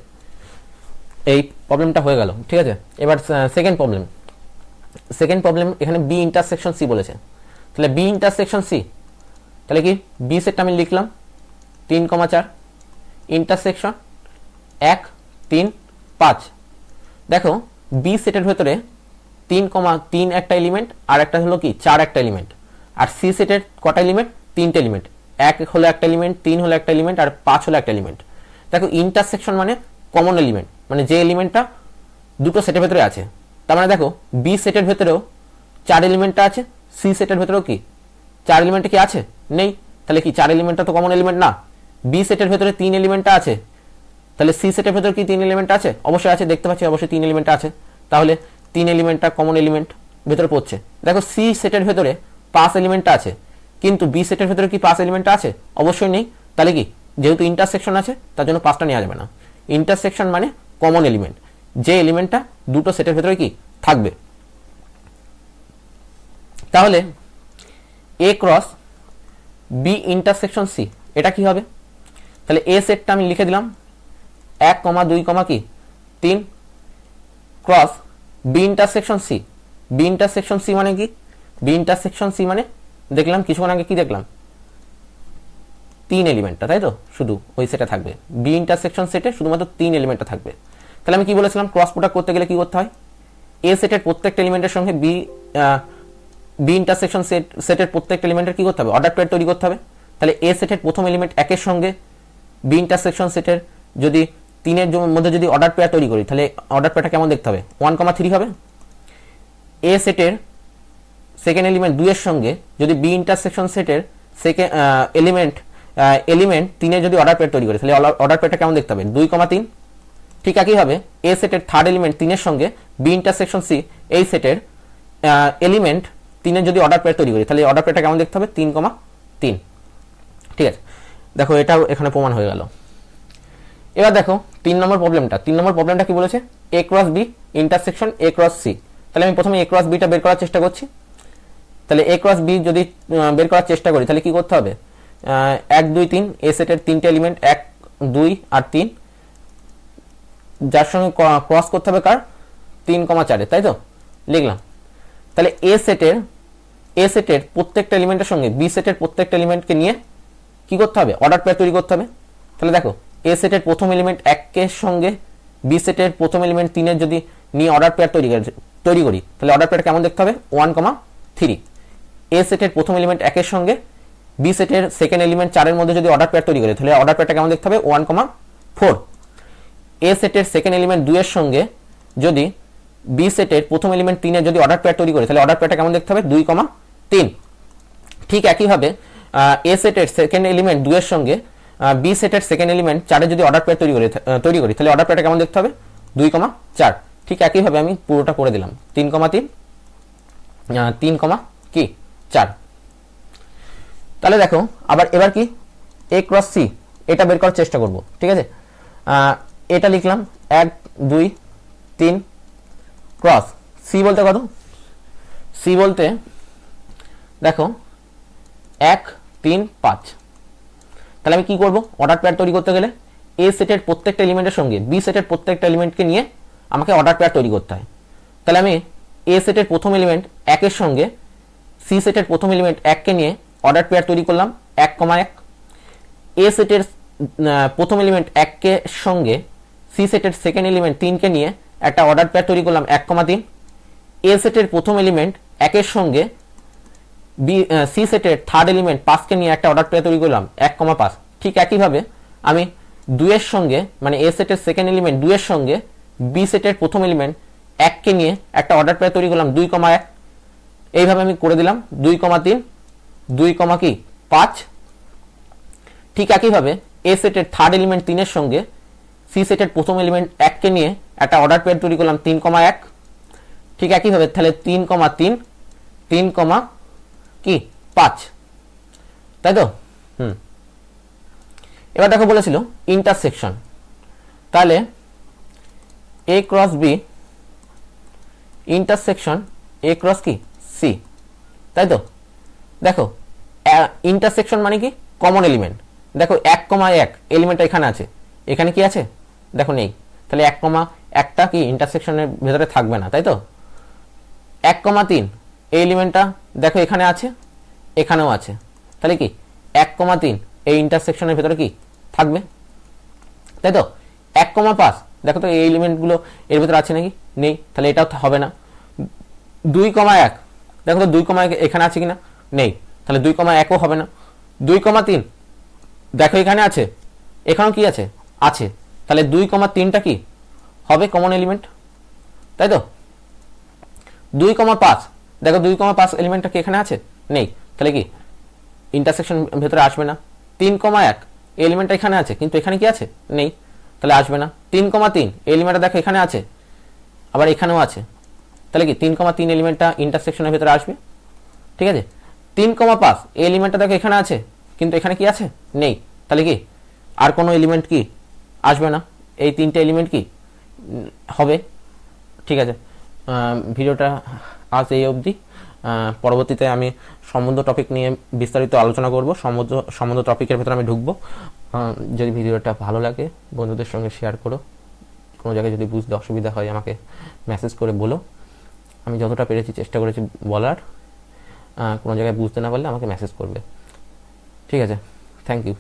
এই প্রবলেমটা হয়ে গেল। ঠিক আছে, এবার সেকেন্ড প্রবলেম এখানে বি ইন্টারসেকশন সি বলেছে। তাহলে বি ইন্টারসেকশন সি, তাহলে কি বি সেটটা আমি লিখলাম 3, 4 ইন্টারসেকশন 1, 3, 5। দেখো বি সেটের ভেতরে 3, 3 একটা এলিমেন্ট আর একটা হলো কি 4 একটা এলিমেন্ট, আর সি সেটের কটা এলিমেন্ট, 3টে এলিমেন্ট, 1 হলো একটা এলিমেন্ট, 3 হলো একটা এলিমেন্ট আর 5 হলো একটা এলিমেন্ট। দেখো ইন্টারসেকশন মানে কমন এলিমেন্ট, মানে যে এলিমেন্টটা দুটো সেটের ভেতরে আছে। তার মানে দেখো বি সেটের ভেতরেও 4 এলিমেন্টটা আছে, সি সেটের ভেতরেও কি 4 এলিমেন্ট কি আছে, নেই। তাহলে কি 4 এলিমেন্টটা তো কমন এলিমেন্ট না। বি সেটের ভেতরে 3 এলিমেন্টটা আছে, তাহলে সি সেটের ভেতরে কি 3 এলিমেন্ট আছে, অবশ্যই আছে, দেখতে পাচ্ছি অবশ্যই 3 এলিমেন্ট আছে। তাহলে 3 এলিমেন্টটা কমন এলিমেন্ট ভেতরে পড়ছে। দেখো সি সেটের ভেতরে 5 এলিমেন্টটা আছে, কিন্তু বি সেটের ভেতরে কি 5 এলিমেন্টটা আছে, অবশ্যই নেই। তাহলে কি যেহেতু ইন্টারসেকশন আছে তার জন্য 5টা নেওয়া যাবে না। ইন্টারসেকশন মানে কমন এলিমেন্ট, যে এলিমেন্টটা দুটো সেটের ভেতরে কি থাকবে। তাহলে A cross B intersection C এটা কি হবে, তাহলে এ সেটটা আমি লিখে দিলাম 1, 2, কি 3 cross B intersection C. B intersection C মানে কি, বি ইন্টারসেকশন সি মানে দেখলাম কিছুক্ষণ আগে কি দেখলাম, 3 এলিমেন্টটা, তাই তো? শুধু ওই সেটে থাকবে, বি ইন্টারসেকশন সেটে শুধুমাত্র 3 এলিমেন্টটা থাকবে। তাহলে আমি কি বলেছিলাম, ক্রস প্রোডাক্ট করতে গেলে কি করতে হয়, এ সেটের প্রত্যেকটা এলিমেন্টের সঙ্গে বি ইন্টারসেকশন সেটের প্রত্যেকটা এলিমেন্টের কি করতে হবে, অর্ডার পেয়ার তৈরি করতে হবে। তাহলে এ সেটের প্রথম এলিমেন্ট 1 এর সঙ্গে বি ইন্টারসেকশন সেটের যদি 3 এর মধ্যে যদি অর্ডার পেয়ার তৈরি করি, তাহলে অর্ডার পেয়ারটা কেমন দেখতে হবে, 1,3 হবে। এ সেটের সেকেন্ড এলিমেন্ট 2 এর সঙ্গে যদি বি ইন্টারসেকশন সেটের সেকেন্ড এলিমেন্ট 3 এর যদি অর্ডার পেয়ার তৈরি করি, তাহলে অর্ডার পেয়ারটা কেমন দেখতে হবে, 2,3। ঠিক একইভাবে এ সেটের থার্ড এলিমেন্ট 3 এর সঙ্গে বি ইন্টারসেকশন সি এই সেটের এলিমেন্ট 3 এর যদি অর্ডার পেয়ার তৈরি করি, তাহলে অর্ডার পেয়ারটা কেমন দেখতে হবে, 3,3। ঠিক আছে, দেখো এটাও এখানে প্রমাণ হয়ে গেল। এবার দেখো 3 নম্বর প্রবলেমটা কি বলেছে, A cross B intersection A cross C. তাহলে আমি প্রথমে এ ক্রস বিটা বের করার চেষ্টা করছি। তাহলে এ ক্রস বি যদি বের করার চেষ্টা করি, তাহলে কি করতে হবে, 1, 2, 3 এ সেটের 3টে এলিমেন্ট 1, 2 আর 3, যার সঙ্গে ক্রস করতে হবে কার, 3,4, তাই তো? লিখলাম। তাহলে এ সেটের প্রত্যেকটা এলিমেন্টের সঙ্গে বি সেটের প্রত্যেকটা এলিমেন্টকে নিয়ে কি করতে হবে, অর্ডার পেয়ার তৈরি করতে হবে। তাহলে দেখো এ সেটের প্রথম এলিমেন্ট 1 এর সঙ্গে বি সেটের প্রথম এলিমেন্ট 3 এর যদি নিয়ে অর্ডার পেয়ার তৈরি করি, তাহলে অর্ডার পেয়ার কেমন দেখতে হবে, 1,3। এ সেটের প্রথম এলিমেন্ট 1 এর সঙ্গে বি সেটের সেকেন্ড এলিমেন্ট 4 এর মধ্যে যদি অর্ডার পেয়ার তৈরি করি, তাহলে অর্ডার পেয়ারটা কেমন দেখতে হবে, 1,4। এ সেটের সেকেন্ড এলিমেন্ট 2 এর সঙ্গে যদি বি সেটের প্রথম এলিমেন্ট 3 এর যদি অর্ডার পেয়ার তৈরি করি, তাহলে অর্ডার পেয়ারটা কেমন দেখতে হবে, 2,3। ঠিক একইভাবে এ সেটের সেকেন্ড এলিমেন্ট 2 এর সঙ্গে বি সেটের সেকেন্ড এলিমেন্ট 4 এর যদি অর্ডার পেয়ার তৈরি করি, তাহলে অর্ডার পেয়ারটা কেমন দেখতে হবে, 2,4। ঠিক একইভাবে আমি পুরোটা করে দিলাম, 3,4। তাহলে দেখো এবার কি, এ ক্রস সি এটা বের করার চেষ্টা করব। ঠিক আছে, এটা লিখলাম 1, 2, 3 ক্রস সি বলতে কত, সি বলতে দেখো 1, 3, 5। তাহলে আমি কি করব, অর্ডার পেয়ার তৈরি করতে গেলে এ সেটের প্রত্যেকটা এলিমেন্টের সঙ্গে বি সেটের প্রত্যেকটা এলিমেন্টকে নিয়ে আমাকে অর্ডার পেয়ার তৈরি করতে হয়। তাহলে আমি এ সেটের প্রথম এলিমেন্ট 1 এর সঙ্গে সি সেটের প্রথম এলিমেন্ট 1 কে নিয়ে অর্ডার পেয়ার তৈরি করলাম 1,1। এ সেটের প্রথম এলিমেন্ট 1 কে সঙ্গে সি সেটের সেকেন্ড এলিমেন্ট 3 কে নিয়ে একটা অর্ডার পেয়ার তৈরি করলাম 1,3। এ সেটের প্রথম এলিমেন্ট 1 এর সঙ্গে সি সেটের থার্ড এলিমেন্ট 5 কে নিয়ে একটা অর্ডার পেয়ার তৈরি করলাম 1,5। ঠিক একইভাবে আমি 2 এর সঙ্গে মানে এ সেটের সেকেন্ড এলিমেন্ট 2 এর সঙ্গে বি সেটের প্রথম এলিমেন্ট 1 কে নিয়ে একটা অর্ডার পেয়ার তৈরি করলাম 2,1। এইভাবে আমি করে দিলাম 2,3, 2,5। ঠিক একইভাবে এ সেটের থার্ড এলিমেন্ট 3 এর সঙ্গে সি সেটের প্রথম এলিমেন্ট 1 কে নিয়ে একটা অর্ডার পেয়ার তৈরি করলাম 3,1। ঠিক একইভাবে তাহলে 3,3, 3,5, তাই তো? এবার দেখো বলেছিল ইন্টারসেকশন, তাহলে A cross B intersection A cross কি সি, তাই তো? দেখো ইন্টারসেকশন মানে কি, কমন এলিমেন্ট। দেখো 1,1 এলিমেন্টটা এখানে আছে, এখানে কি আছে দেখো নেই, তাহলে 1,1টা কি ইন্টারসেকশনের ভেতরে থাকবে না, তাই তো? 1,3 এই এলিমেন্টটা দেখো এখানে আছে, এখানেও আছে, তাহলে কি 1,3 এই ইন্টারসেকশনের ভেতরে কি থাকবে, তাই তো? 1,5 দেখো তো এই এলিমেন্টগুলো এর ভেতরে আছে নাকি, নেই, তাহলে এটাও হবে না। 2,1 দেখো তো 2,1 এখানে আছে কিনা, নেই, তাহলে 2,1ও হবে না। 2,3 দেখো এখানে আছে, এখানেও কি আছে, আছে, তাহলে 2,3টা কি হবে, কমন এলিমেন্ট, তাই তো? 2,5 দেখো 2,5 এলিমেন্টটা কি এখানে আছে, নেই, তাহলে কি ইন্টারসেকশন ভেতরে আসবে না। 3,1 এলিমেন্টটা এখানে আছে, কিন্তু এখানে কি আছে, নেই, তাহলে আসবে না। 3,3 এলিমেন্টটা দেখো এখানে আছে, আবার এখানেও আছে, তাহলে কি 3,3 এলিমেন্টটা ইন্টারসেকশনের ভেতরে আসবে। ঠিক আছে, 3,5 এলিমেন্টটা দেখো এখানে আছে, কিন্তু এখানে কি আছে, নেই, তাহলে কি আর কোনো এলিমেন্ট কি আসবে না, এই 3টে এলিমেন্ট কি হবে। ঠিক আছে, ভিডিওটা আজ এই অবধি। পরবর্তীতে আমি সম্বন্ধ টপিক নিয়ে বিস্তারিত আলোচনা করব, সম্বন্ধ টপিকের ভেতরে আমি ঢুকবো। যদি ভিডিওটা ভালো লাগে বন্ধুদের সঙ্গে শেয়ার করো, কোনো জায়গায় যদি বুঝতে অসুবিধা হয় আমাকে মেসেজ করে বলো, আমি যতটা পেরেছি চেষ্টা করেছি বলার। কোনো জায়গায় বুঝতে না পারলে আমাকে মেসেজ করবে। ঠিক আছে, থ্যাংক ইউ।